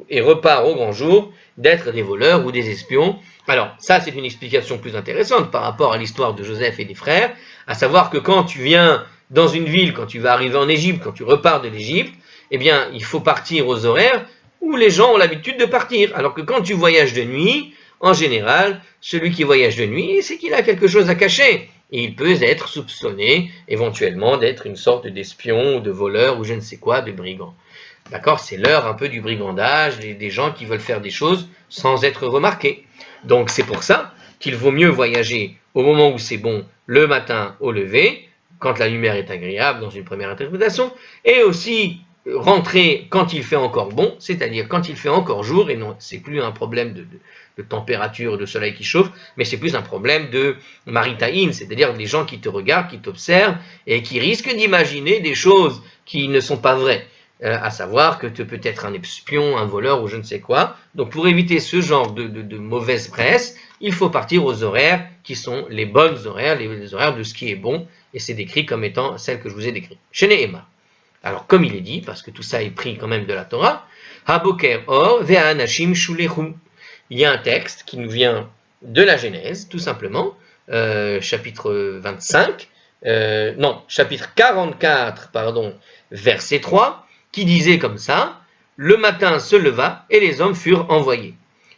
et repartent au grand jour, d'être des voleurs ou des espions. Alors, ça, c'est une explication plus intéressante par rapport à l'histoire de Joseph et des frères, à savoir que quand tu viens dans une ville, quand tu vas arriver en Égypte, quand tu repars de l'Égypte, eh bien, il faut partir aux horaires où les gens ont l'habitude de partir. Alors que quand tu voyages de nuit, en général, celui qui voyage de nuit, c'est qu'il a quelque chose à cacher. Et il peut être soupçonné, éventuellement, d'être une sorte d'espion, ou de voleur, ou je ne sais quoi, de brigand. D'accord? C'est l'heure un peu du brigandage, des gens qui veulent faire des choses sans être remarqués. Donc c'est pour ça qu'il vaut mieux voyager au moment où c'est bon, le matin au lever, quand la lumière est agréable dans une première interprétation, et aussi rentrer quand il fait encore bon, c'est-à-dire quand il fait encore jour, et non, c'est plus un problème de température, de soleil qui chauffe, mais c'est plus un problème de maritaïm, c'est-à-dire des gens qui te regardent, qui t'observent, et qui risquent d'imaginer des choses qui ne sont pas vraies, à savoir que tu peux être un espion, un voleur ou je ne sais quoi. Donc pour éviter ce genre de mauvaise presse, il faut partir aux horaires qui sont les bonnes horaires, les horaires de ce qui est bon, et c'est décrit comme étant celles que je vous ai décrites. Chez Nehemar. Alors, comme il est dit, parce que tout ça est pris quand même de la Torah, Haboker Or Ve'anashim Shulehu. Il y a un texte qui nous vient de la Genèse, tout simplement, chapitre 44, verset 3, qui disait comme ça, le matin se leva et les hommes furent envoyés.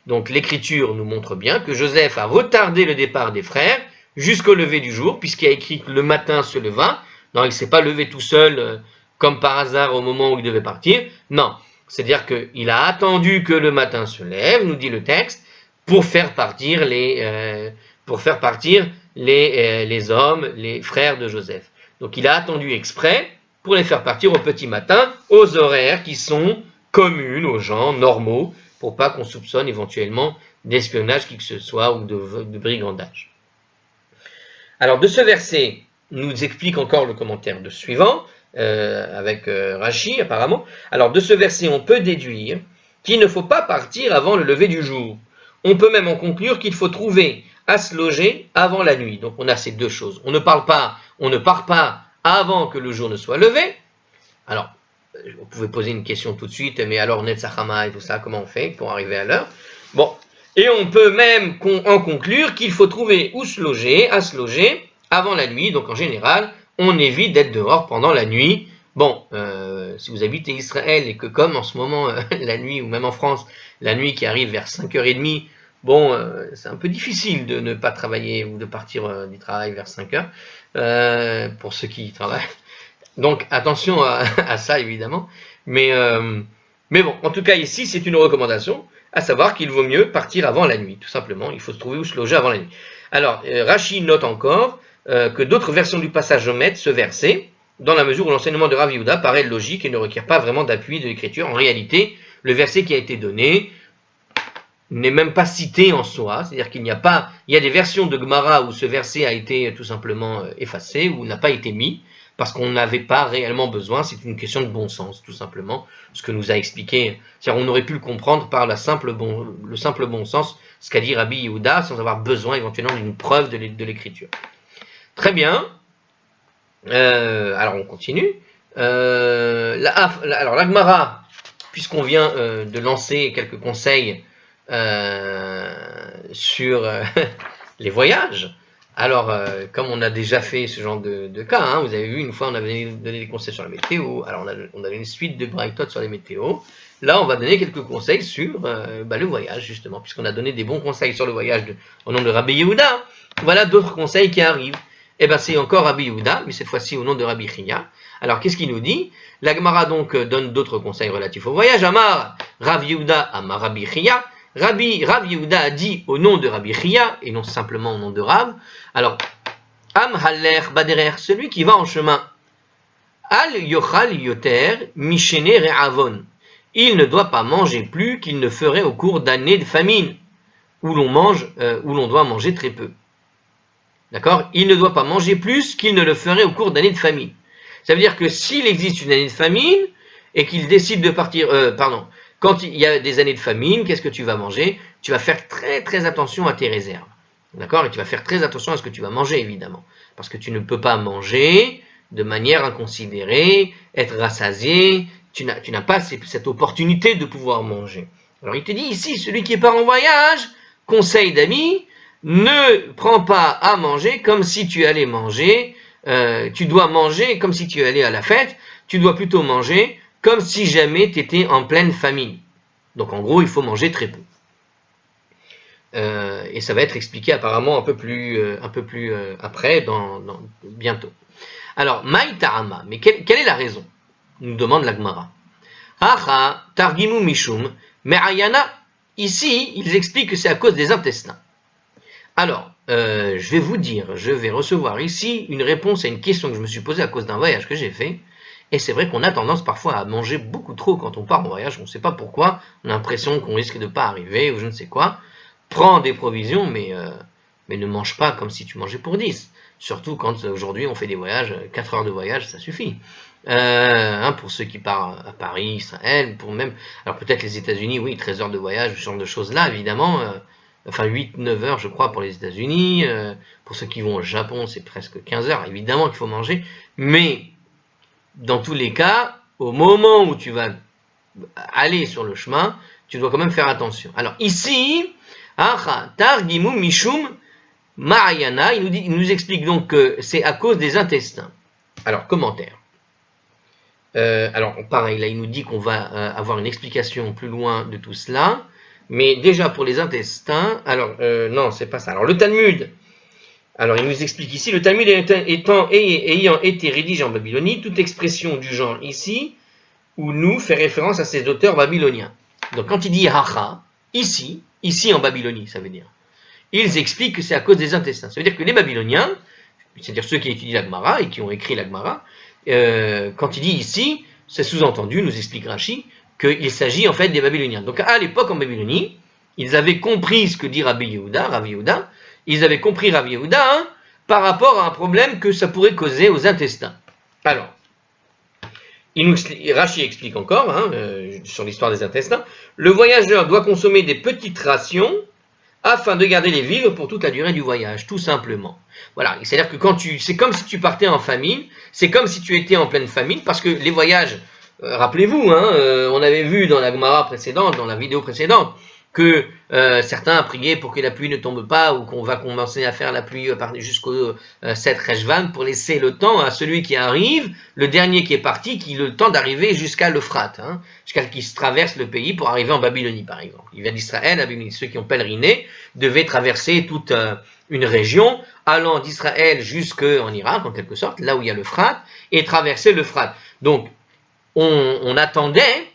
Donc, l'écriture nous montre bien que Joseph a retardé le départ des frères jusqu'au lever du jour, puisqu'il a écrit que le matin se leva. Non, il ne s'est pas levé tout seul, comme par hasard au moment où il devait partir. Non, c'est-à-dire qu'il a attendu que le matin se lève, nous dit le texte, pour faire partir les hommes, les frères de Joseph. Donc il a attendu exprès pour les faire partir au petit matin, aux horaires qui sont communes aux gens normaux, pour pas qu'on soupçonne éventuellement d'espionnage qui que ce soit ou de brigandage. Alors de ce verset, nous explique encore le commentaire de suivant, avec Rashi apparemment. Alors de ce verset, on peut déduire qu'il ne faut pas partir avant le lever du jour. On peut même en conclure qu'il faut trouver à se loger avant la nuit. Donc on a ces deux choses. On ne part pas avant que le jour ne soit levé. Alors, vous pouvez poser une question tout de suite, mais alors Netzachama et tout ça, comment on fait pour arriver à l'heure? Bon, et on peut même en conclure qu'il faut trouver où se loger, à se loger avant la nuit. Donc en général, on évite d'être dehors pendant la nuit. Bon, si vous habitez Israël et que comme en ce moment, la nuit, ou même en France, la nuit qui arrive vers 5h30, bon, c'est un peu difficile de ne pas travailler ou de partir du travail vers 5h, pour ceux qui travaillent. Donc attention à ça évidemment. Mais Mais bon, en tout cas ici, c'est une recommandation, à savoir qu'il vaut mieux partir avant la nuit, tout simplement. Il faut se trouver où se loger avant la nuit. Alors, Rashi note encore que d'autres versions du passage omettent ce verset, dans la mesure où l'enseignement de Rav Yehuda paraît logique et ne requiert pas vraiment d'appui de l'écriture. En réalité, le verset qui a été donné n'est même pas cité en soi, c'est-à-dire qu'il n'y a pas, il y a des versions de Gemara où ce verset a été tout simplement effacé, ou n'a pas été mis, parce qu'on n'avait pas réellement besoin, c'est une question de bon sens, tout simplement, ce que nous a expliqué, c'est-à-dire on aurait pu le comprendre par le simple bon sens, ce qu'a dit Rabbi Yehuda, sans avoir besoin éventuellement d'une preuve de l'écriture. Très bien, alors on continue, alors la Gemara, puisqu'on vient de lancer quelques conseils sur les voyages. Alors, comme on a déjà fait ce genre de cas, hein, vous avez vu, une fois on avait donné des conseils sur la météo, alors on a une suite de braïtot sur les météos. Là, on va donner quelques conseils sur le voyage, justement, puisqu'on a donné des bons conseils sur le voyage au nom de Rabbi Yehuda. Voilà d'autres conseils qui arrivent. Et bien, c'est encore Rabbi Yehuda, mais cette fois-ci au nom de Rabbi Chia. Alors, qu'est-ce qu'il nous dit? La Gemara donc donne d'autres conseils relatifs au voyage. Amar Rav Yehuda Amar Rabbi Chia. Rav Yehuda a dit au nom de Rabbi Chia, et non simplement au nom de Rav. Alors, Am Haller Baderer, celui qui va en chemin. Al Yochal Yoter Mishene Re'avon. Il ne doit pas manger plus qu'il ne ferait au cours d'années de famine, où l'on doit manger très peu. D'accord? Il ne doit pas manger plus qu'il ne le ferait au cours d'années de famine. Ça veut dire que s'il existe une année de famine, et qu'il décide de partir, quand il y a des années de famine, qu'est-ce que tu vas manger? Tu vas faire très très attention à tes réserves. D'accord? Et tu vas faire très attention à ce que tu vas manger, évidemment. Parce que tu ne peux pas manger de manière inconsidérée, être rassasié, tu n'as pas cette opportunité de pouvoir manger. Alors il te dit ici, celui qui part en voyage, conseil d'amis, ne prends pas à manger comme si tu allais manger, tu dois manger comme si tu allais à la fête, tu dois plutôt manger comme si jamais tu étais en pleine famine. Donc en gros, il faut manger très peu. Et ça va être expliqué apparemment un peu plus après, bientôt. Alors, Maï Ta'ama, mais quelle est la raison? Nous demande la Gemara. Hacha, Targimu Mishum, Me'ayana, ici, ils expliquent que c'est à cause des intestins. Alors, je vais vous dire, je vais recevoir ici une réponse à une question que je me suis posée à cause d'un voyage que j'ai fait. Et c'est vrai qu'on a tendance parfois à manger beaucoup trop quand on part en voyage, on ne sait pas pourquoi, on a l'impression qu'on risque de ne pas arriver ou je ne sais quoi. Prends des provisions, mais ne mange pas comme si tu mangeais pour 10. Surtout quand aujourd'hui on fait des voyages, 4 heures de voyage, ça suffit. Pour ceux qui partent à Paris, Israël, alors peut-être les États-Unis, oui, 13 heures de voyage, ce genre de choses-là, évidemment. 8-9 heures, je crois, pour les États-Unis. Pour ceux qui vont au Japon, c'est presque 15 heures. Évidemment qu'il faut manger, mais dans tous les cas, au moment où tu vas aller sur le chemin, tu dois quand même faire attention. Alors ici, Targimu Mishum Ma'ayana, il nous explique donc que c'est à cause des intestins. Alors, commentaire. Alors, pareil, là, il nous dit qu'on va avoir une explication plus loin de tout cela. Mais déjà, pour les intestins, alors, non, c'est pas ça. Alors, le Talmud, alors, il nous explique ici, le Talmud ayant été rédigé en Babylonie, toute expression du genre ici, ou nous, fait référence à ces auteurs babyloniens. Donc, quand il dit hacha, ici en Babylonie, ça veut dire, ils expliquent que c'est à cause des intestins. Ça veut dire que les Babyloniens, c'est-à-dire ceux qui étudient la Gemara et qui ont écrit la Gemara, quand il dit ici, c'est sous-entendu, nous explique Rashi, qu'il s'agit en fait des Babyloniens. Donc à l'époque en Babylonie, ils avaient compris ce que dit Rabbi Yehuda, ils avaient compris Rabbi Yehuda par rapport à un problème que ça pourrait causer aux intestins. Alors, Rashi explique encore, sur l'histoire des intestins, le voyageur doit consommer des petites rations afin de garder les vivres pour toute la durée du voyage, tout simplement. Voilà, c'est-à-dire que c'est comme si tu partais en famine, c'est comme si tu étais en pleine famine, parce que les voyages, rappelez-vous, on avait vu dans la Gemara précédente, dans la vidéo précédente, que certains priaient pour que la pluie ne tombe pas, ou qu'on va commencer à faire la pluie jusqu'au 7 Rejvan, pour laisser le temps à celui qui arrive, le dernier qui est parti, qui ait le temps d'arriver jusqu'à l'Euphrate, jusqu'à qu'il se traverse le pays pour arriver en Babylonie, par exemple. Il vient d'Israël à Babylonie. Ceux qui ont pèleriné devaient traverser toute une région, allant d'Israël jusqu'en Irak, en quelque sorte, là où il y a l'Euphrate, et traverser l'Euphrate. Donc, on attendait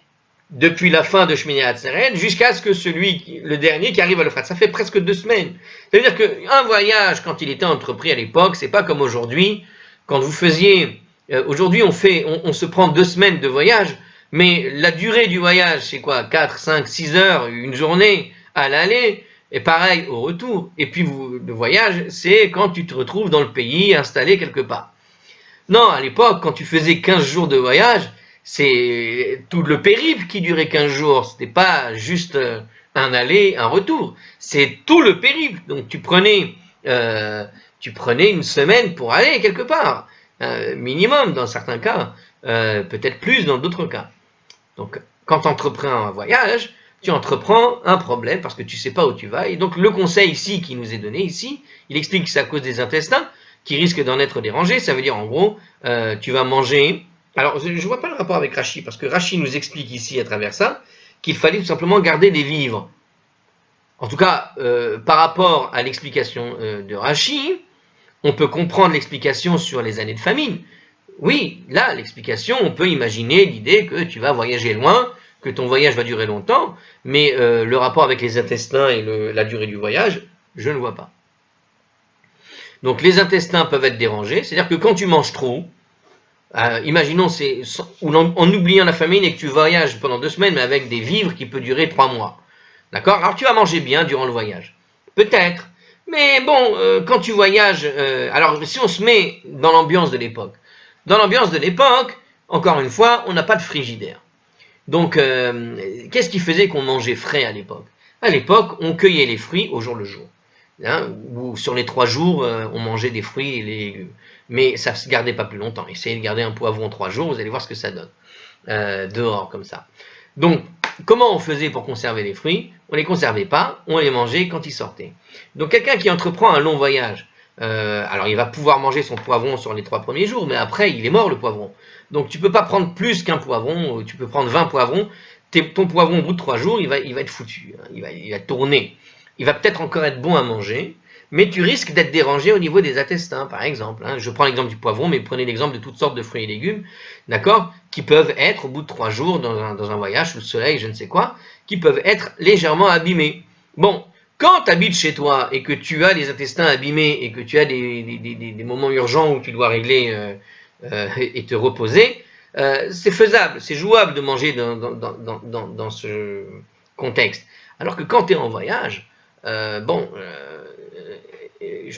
depuis la fin de Shmini Atzeret jusqu'à ce que le dernier qui arrive à l'Euphrate. Ça fait presque 2 semaines. C'est-à-dire qu'un voyage, quand il était entrepris à l'époque, c'est pas comme aujourd'hui. Quand vous faisiez, aujourd'hui on se prend 2 semaines de voyage, mais la durée du voyage, c'est quoi? 4, 5, 6 heures, une journée à l'aller, et pareil au retour. Et puis le voyage, c'est quand tu te retrouves dans le pays, installé quelque part. Non, à l'époque, quand tu faisais 15 jours de voyage, c'est tout le périple qui durait 15 jours. C'était pas juste un aller, un retour. C'est tout le périple. Donc tu prenais une semaine pour aller quelque part. Minimum dans certains cas. Peut-être plus dans d'autres cas. Donc quand tu entreprends un voyage, tu entreprends un problème parce que tu sais pas où tu vas. Et donc le conseil ici qui nous est donné ici, il explique que c'est à cause des intestins qui risquent d'en être dérangés. Ça veut dire en gros, tu vas manger. Alors je ne vois pas le rapport avec Rashi, parce que Rashi nous explique ici à travers ça qu'il fallait tout simplement garder des vivres. En tout cas, par rapport à l'explication de Rashi, on peut comprendre l'explication sur les années de famine. Oui, là, l'explication, on peut imaginer l'idée que tu vas voyager loin, que ton voyage va durer longtemps, mais le rapport avec les intestins et la durée du voyage, je ne le vois pas. Donc les intestins peuvent être dérangés, c'est-à-dire que quand tu manges trop, imaginons en oubliant la famine et que tu voyages pendant 2 semaines, mais avec des vivres qui peuvent durer 3 mois. D'accord? Alors tu vas manger bien durant le voyage. Peut-être. Mais bon, quand tu voyages, alors si on se met dans l'ambiance de l'époque. Dans l'ambiance de l'époque, encore une fois, on n'a pas de frigidaire. Donc, qu'est-ce qui faisait qu'on mangeait frais à l'époque? À l'époque, on cueillait les fruits au jour le jour. Hein, ou sur les 3 jours, on mangeait des fruits et les légumes. Mais ça ne se gardait pas plus longtemps. Essayez de garder un poivron 3 jours, vous allez voir ce que ça donne. Dehors, comme ça. Donc, comment on faisait pour conserver les fruits? On ne les conservait pas, on les mangeait quand ils sortaient. Donc, quelqu'un qui entreprend un long voyage, alors il va pouvoir manger son poivron sur les 3 premiers jours, mais après, il est mort le poivron. Donc, tu ne peux pas prendre plus qu'un poivron, tu peux prendre 20 poivrons. Ton poivron, au bout de 3 jours, il va être foutu, hein, il va tourner. Il va peut-être encore être bon à manger, mais tu risques d'être dérangé au niveau des intestins, par exemple. Hein. Je prends l'exemple du poivron, mais prenez l'exemple de toutes sortes de fruits et légumes, d'accord, qui peuvent être, au bout de 3 jours, dans un voyage, sous le soleil, je ne sais quoi, qui peuvent être légèrement abîmés. Bon, quand tu habites chez toi et que tu as les intestins abîmés et que tu as des moments urgents où tu dois régler et te reposer, c'est faisable, c'est jouable de manger dans ce contexte. Alors que quand tu es en voyage, je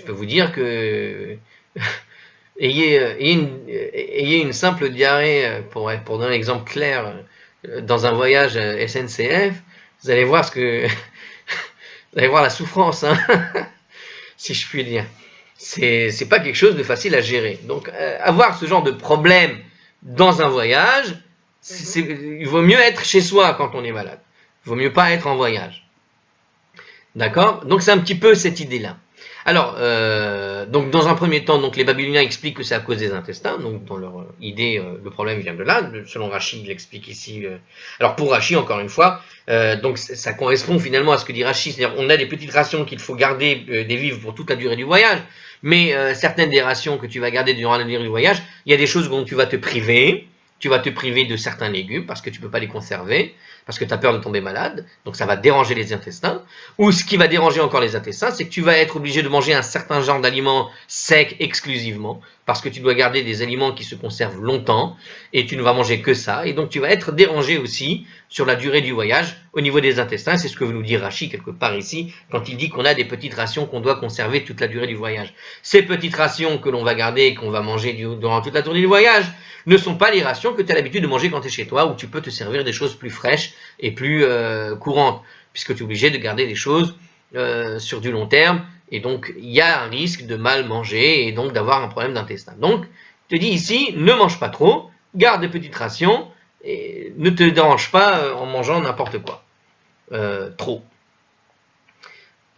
peux vous dire que ayez une simple diarrhée, pour donner un exemple clair, dans un voyage SNCF, vous allez voir vous allez voir la souffrance, hein, si je puis dire. C'est pas quelque chose de facile à gérer. Donc, avoir ce genre de problème dans un voyage, il vaut mieux être chez soi quand on est malade. Il vaut mieux pas être en voyage. D'accord? Donc c'est un petit peu cette idée-là. Alors, donc dans un premier temps, donc les Babyloniens expliquent que c'est à cause des intestins. Donc dans leur idée, le problème vient de là. Selon Rashi, il l'explique ici. Alors pour Rashi, encore une fois, donc ça correspond finalement à ce que dit Rashi. C'est-à-dire on a des petites rations qu'il faut garder des vivres pour toute la durée du voyage. Mais certaines des rations que tu vas garder durant la durée du voyage, il y a des choses dont tu vas te priver. Tu vas te priver de certains légumes parce que tu ne peux pas les conserver, parce que tu as peur de tomber malade, donc ça va déranger les intestins. Ou ce qui va déranger encore les intestins, c'est que tu vas être obligé de manger un certain genre d'aliments secs exclusivement, parce que tu dois garder des aliments qui se conservent longtemps, et tu ne vas manger que ça, et donc tu vas être dérangé aussi sur la durée du voyage au niveau des intestins. C'est ce que nous dit Rashi quelque part ici, quand il dit qu'on a des petites rations qu'on doit conserver toute la durée du voyage. Ces petites rations que l'on va garder et qu'on va manger durant toute la durée du voyage ne sont pas les rations que tu as l'habitude de manger quand tu es chez toi, où tu peux te servir des choses plus fraîches et plus courantes, puisque tu es obligé de garder des choses sur du long terme, et donc il y a un risque de mal manger et donc d'avoir un problème d'intestin. Donc, je te dis ici, ne mange pas trop, garde des petites rations, et ne te dérange pas en mangeant n'importe quoi, trop.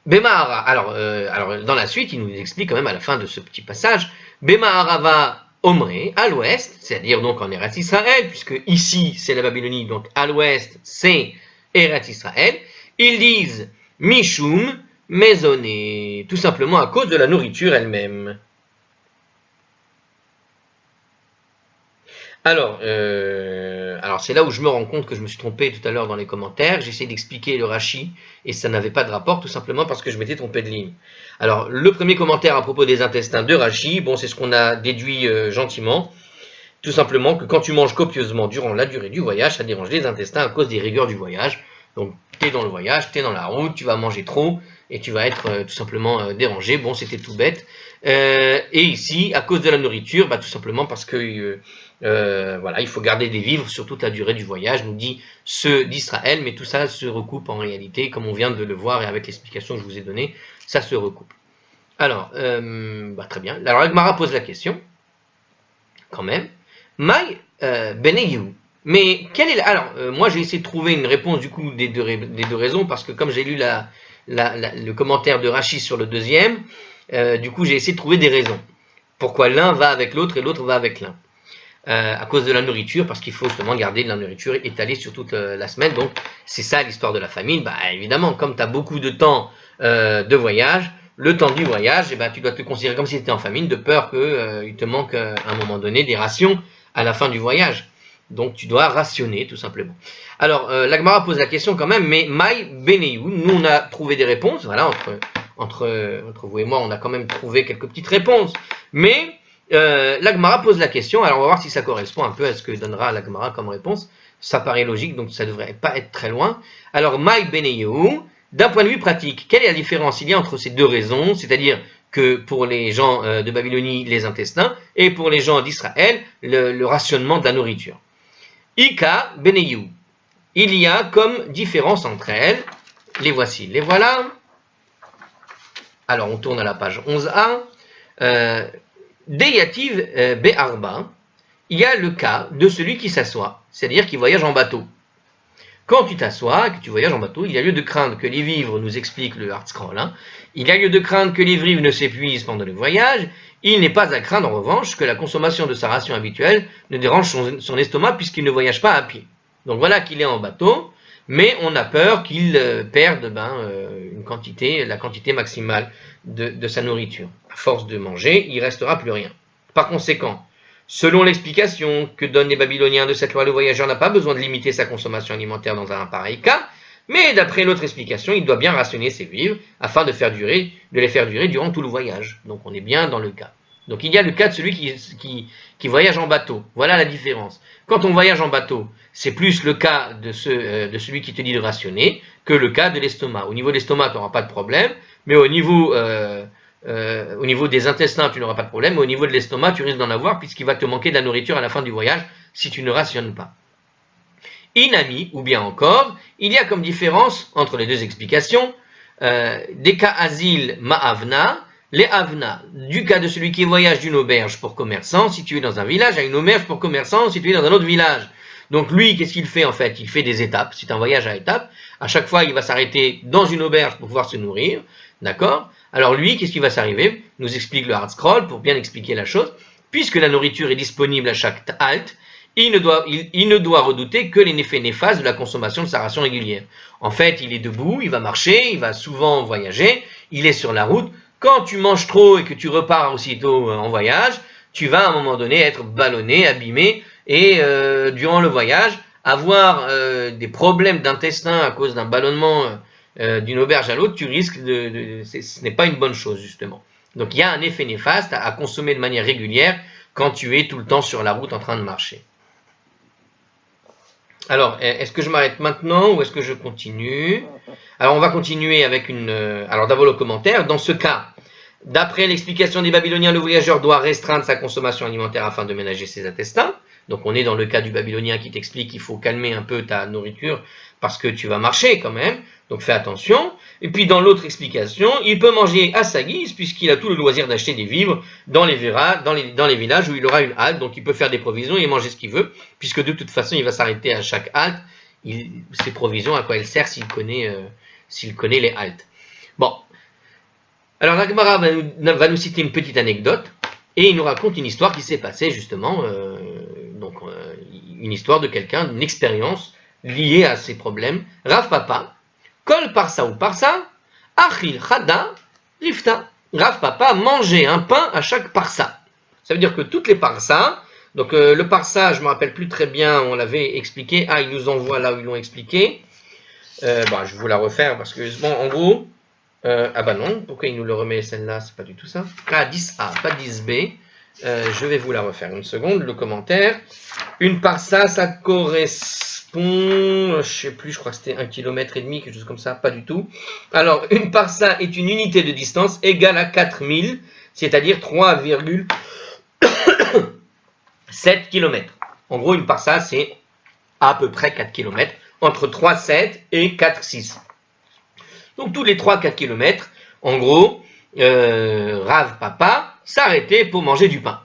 Bemahara, alors dans la suite, il nous explique quand même à la fin de ce petit passage, Bemahara va Omré, à l'ouest, c'est-à-dire donc en Eretz Israël, puisque ici c'est la Babylonie, donc à l'ouest c'est Eretz Israël, ils disent Mishum, maisonné, tout simplement à cause de la nourriture elle-même. Alors, alors c'est là où je me rends compte que je me suis trompé tout à l'heure dans les commentaires. J'ai essayé d'expliquer le Rashi et ça n'avait pas de rapport tout simplement parce que je m'étais trompé de ligne. Alors le premier commentaire à propos des intestins de Rashi, bon c'est ce qu'on a déduit gentiment. Tout simplement que quand tu manges copieusement durant la durée du voyage, ça dérange les intestins à cause des rigueurs du voyage. Donc tu es dans le voyage, tu es dans la route, tu vas manger trop et tu vas être tout simplement dérangé. Bon, c'était tout bête. Et ici, à cause de la nourriture, tout simplement parce que voilà, il faut garder des vivres sur toute la durée du voyage, nous dit ceux d'Israël, mais tout ça se recoupe en réalité, comme on vient de le voir et avec l'explication que je vous ai donnée, ça se recoupe. Alors, très bien. Alors, la Gemara pose la question, quand même. Maï Beneyu. Mais quelle est alors, moi j'ai essayé de trouver une réponse du coup des deux raisons, parce que comme j'ai lu le commentaire de Rashi sur le deuxième, du coup j'ai essayé de trouver des raisons. Pourquoi l'un va avec l'autre et l'autre va avec l'un. À cause de la nourriture, parce qu'il faut justement garder de la nourriture étalée sur toute la semaine. Donc c'est ça l'histoire de la famine. Évidemment, comme tu as beaucoup de temps de voyage, le temps du voyage, tu dois te considérer comme si tu étais en famine, de peur qu'il te manque à un moment donné des rations à la fin du voyage. Donc tu dois rationner tout simplement. Alors la Gemara pose la question quand même, mais Maï Beneyu, nous on a trouvé des réponses, voilà, entre vous et moi on a quand même trouvé quelques petites réponses, mais la Gemara pose la question, alors on va voir si ça correspond un peu à ce que donnera la Gemara comme réponse, ça paraît logique donc ça ne devrait pas être très loin. Alors Maï Beneyu, d'un point de vue pratique, quelle est la différence il y a entre ces deux raisons, c'est-à-dire que pour les gens de Babylonie, les intestins, et pour les gens d'Israël, le rationnement de la nourriture. Ika Beneyu. Il y a comme différence entre elles, les voici, les voilà. Alors on tourne à la page 11a. Deyativ Be'arba, il y a le cas de celui qui s'assoit, c'est-à-dire qui voyage en bateau. Quand tu t'assois, que tu voyages en bateau, il y a lieu de craindre que les vivres, nous explique le Hard Scroll, il y a lieu de craindre que les vivres ne s'épuisent pendant le voyage. Il n'est pas à craindre en revanche que la consommation de sa ration habituelle ne dérange son estomac puisqu'il ne voyage pas à pied. Donc voilà qu'il est en bateau, mais on a peur qu'il perde la quantité maximale de sa nourriture. À force de manger, il ne restera plus rien. Par conséquent, selon l'explication que donnent les Babyloniens de cette loi, le voyageur n'a pas besoin de limiter sa consommation alimentaire dans un pareil cas, mais d'après l'autre explication, il doit bien rationner ses vivres afin de les faire durer durant tout le voyage. Donc on est bien dans le cas. Donc il y a le cas de celui qui voyage en bateau. Voilà la différence. Quand on voyage en bateau, c'est plus le cas de celui qui te dit de rationner que le cas de l'estomac. Au niveau de l'estomac, tu n'auras pas de problème, mais au niveau des intestins, tu n'auras pas de problème, mais au niveau de l'estomac, tu risques d'en avoir puisqu'il va te manquer de la nourriture à la fin du voyage si tu ne rationnes pas. Inami, ou bien encore, il y a comme différence entre les deux explications, des cas asile ma'avna, les avna, du cas de celui qui voyage d'une auberge pour commerçant situé dans un village à une auberge pour commerçant situé dans un autre village. Donc lui, qu'est-ce qu'il fait en fait? Il fait des étapes, c'est un voyage à étapes. À chaque fois, il va s'arrêter dans une auberge pour pouvoir se nourrir, d'accord? Alors lui, qu'est-ce qui va s'arriver? Nous explique le Hard Scroll pour bien expliquer la chose. Puisque la nourriture est disponible à chaque halte, il ne doit redouter que les effets néfastes de la consommation de sa ration régulière. En fait, il est debout, il va marcher, il va souvent voyager, il est sur la route. Quand tu manges trop et que tu repars aussitôt en voyage, tu vas à un moment donné être ballonné, abîmé, et durant le voyage, avoir des problèmes d'intestin à cause d'un ballonnement d'une auberge à l'autre, tu risques ce n'est pas une bonne chose justement. Donc il y a un effet néfaste à consommer de manière régulière quand tu es tout le temps sur la route en train de marcher. Alors, est-ce que je m'arrête maintenant ou est-ce que je continue? Alors, on va continuer avec alors, d'abord le commentaire. Dans ce cas, d'après l'explication des Babyloniens, le voyageur doit restreindre sa consommation alimentaire afin de ménager ses intestins. Donc, on est dans le cas du Babylonien qui t'explique qu'il faut calmer un peu ta nourriture parce que tu vas marcher quand même. Donc, fais attention. Et puis, dans l'autre explication, il peut manger à sa guise puisqu'il a tout le loisir d'acheter des vivres dans les villages où il aura une halte. Donc, il peut faire des provisions et manger ce qu'il veut puisque de toute façon, il va s'arrêter à chaque halte. Ses provisions, à quoi elles servent s'il connaît les haltes. Bon. Alors, la Gemara va nous citer une petite anecdote et il nous raconte une histoire qui s'est passée justement, une histoire de quelqu'un, d'une expérience liée à ces problèmes. Rav Papa, Kol Parsa ou Parsa, Achil Chada, Rifta. Rav Papa mangeait un pain à chaque Parsa. Ça veut dire que toutes les Parsas, Donc le parsa, je me rappelle plus très bien, on l'avait expliqué. Ah, ils nous envoient là où ils l'ont expliqué. Bon, je vais vous la refaire parce que, bon, en gros, ah bah non, pourquoi il nous le remet celle-là? C'est pas du tout ça. Ah, 10A, pas 10B. Je vais vous la refaire une seconde, le commentaire. Une parsa, ça correspond, je sais plus, je crois que c'était 1,5 km, quelque chose comme ça, pas du tout. Alors, une parsa est une unité de distance égale à 4000, c'est-à-dire 3,7 km. En gros, une parsa, c'est à peu près 4 km, entre 3,7 et 4,6. Donc, tous les 3-4 km, en gros, Rav Papa s'arrêtait pour manger du pain.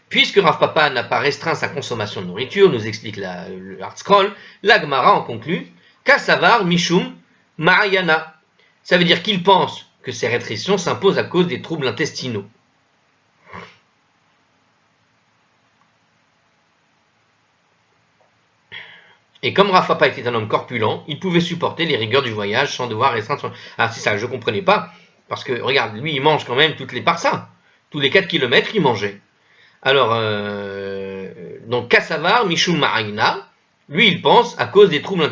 Puisque Rav Papa n'a pas restreint sa consommation de nourriture, nous explique le Hard-Scroll, la Gemara en conclut Kassavar Mishum Mahayana. Ça veut dire qu'il pense que ces restrictions s'imposent à cause des troubles intestinaux. Et comme Rav Papa était un homme corpulent, il pouvait supporter les rigueurs du voyage sans devoir restreindre son... Ah, c'est ça, je ne comprenais pas. Parce que, regarde, lui, il mange quand même toutes les parsas. Tous les 4 km, il mangeait. Alors, donc, Kassavar, Mishum Ma'aina, lui, il pense à cause des troubles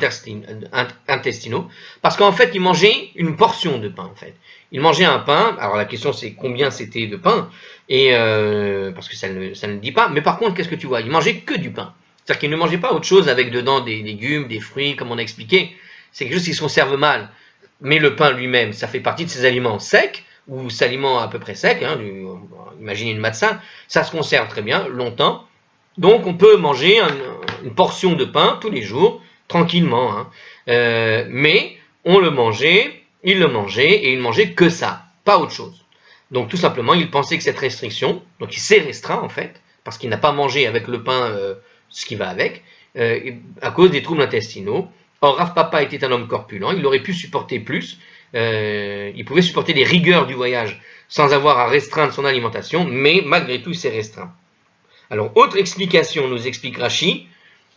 intestinaux. Parce qu'en fait, il mangeait une portion de pain, en fait. Il mangeait un pain. Alors, la question, c'est combien c'était de pain. Et, parce que ça ne dit pas. Mais par contre, qu'est-ce que tu vois? Il mangeait que du pain. C'est-à-dire qu'il ne mangeait pas autre chose avec dedans des légumes, des fruits, comme on a expliqué. C'est quelque chose qui se conserve mal. Mais le pain lui-même, ça fait partie de ces aliments secs, ou ces aliments à peu près secs, hein, imaginez une matzah, ça se conserve très bien, longtemps. Donc on peut manger une portion de pain tous les jours, tranquillement. Hein. Mais il le mangeait, et il mangeait que ça, pas autre chose. Donc tout simplement, il pensait que cette restriction, donc il s'est restreint en fait, parce qu'il n'a pas mangé avec le pain ce qui va avec, à cause des troubles intestinaux. Or, Rav Papa était un homme corpulent, il aurait pu supporter plus, il pouvait supporter les rigueurs du voyage sans avoir à restreindre son alimentation, mais malgré tout, il s'est restreint. Alors, autre explication, nous explique Rashi,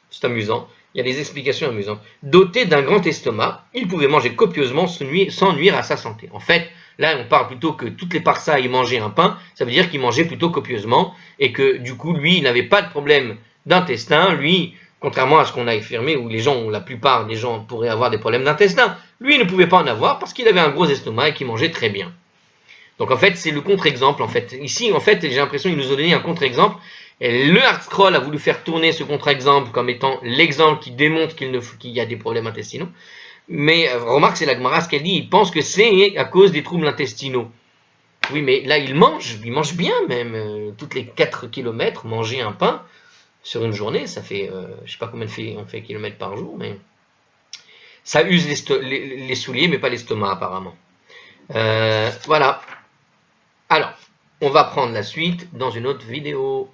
c'est amusant, il y a des explications amusantes. Doté d'un grand estomac, il pouvait manger copieusement sans nuire à sa santé. En fait, là, on parle plutôt que toutes les parsas, il mangeait un pain, ça veut dire qu'il mangeait plutôt copieusement, et que du coup, lui, il n'avait pas de problème d'intestin, lui, contrairement à ce qu'on a affirmé, où la plupart des gens pourraient avoir des problèmes d'intestin, lui il ne pouvait pas en avoir parce qu'il avait un gros estomac et qu'il mangeait très bien. Donc en fait, c'est le contre-exemple. En fait, ici, en fait, j'ai l'impression qu'ils nous ont donné un contre-exemple. Et le Hard-Scroll a voulu faire tourner ce contre-exemple comme étant l'exemple qui démontre qu'il y a des problèmes intestinaux. Mais remarque, c'est la Gemara ce qu'elle dit. Il pense que c'est à cause des troubles intestinaux. Oui, mais là, il mange bien même. Toutes les 4 km, manger un pain sur une journée, ça fait, je sais pas combien on fait kilomètres par jour, mais ça use les souliers, mais pas l'estomac apparemment. Voilà. Alors, on va prendre la suite dans une autre vidéo.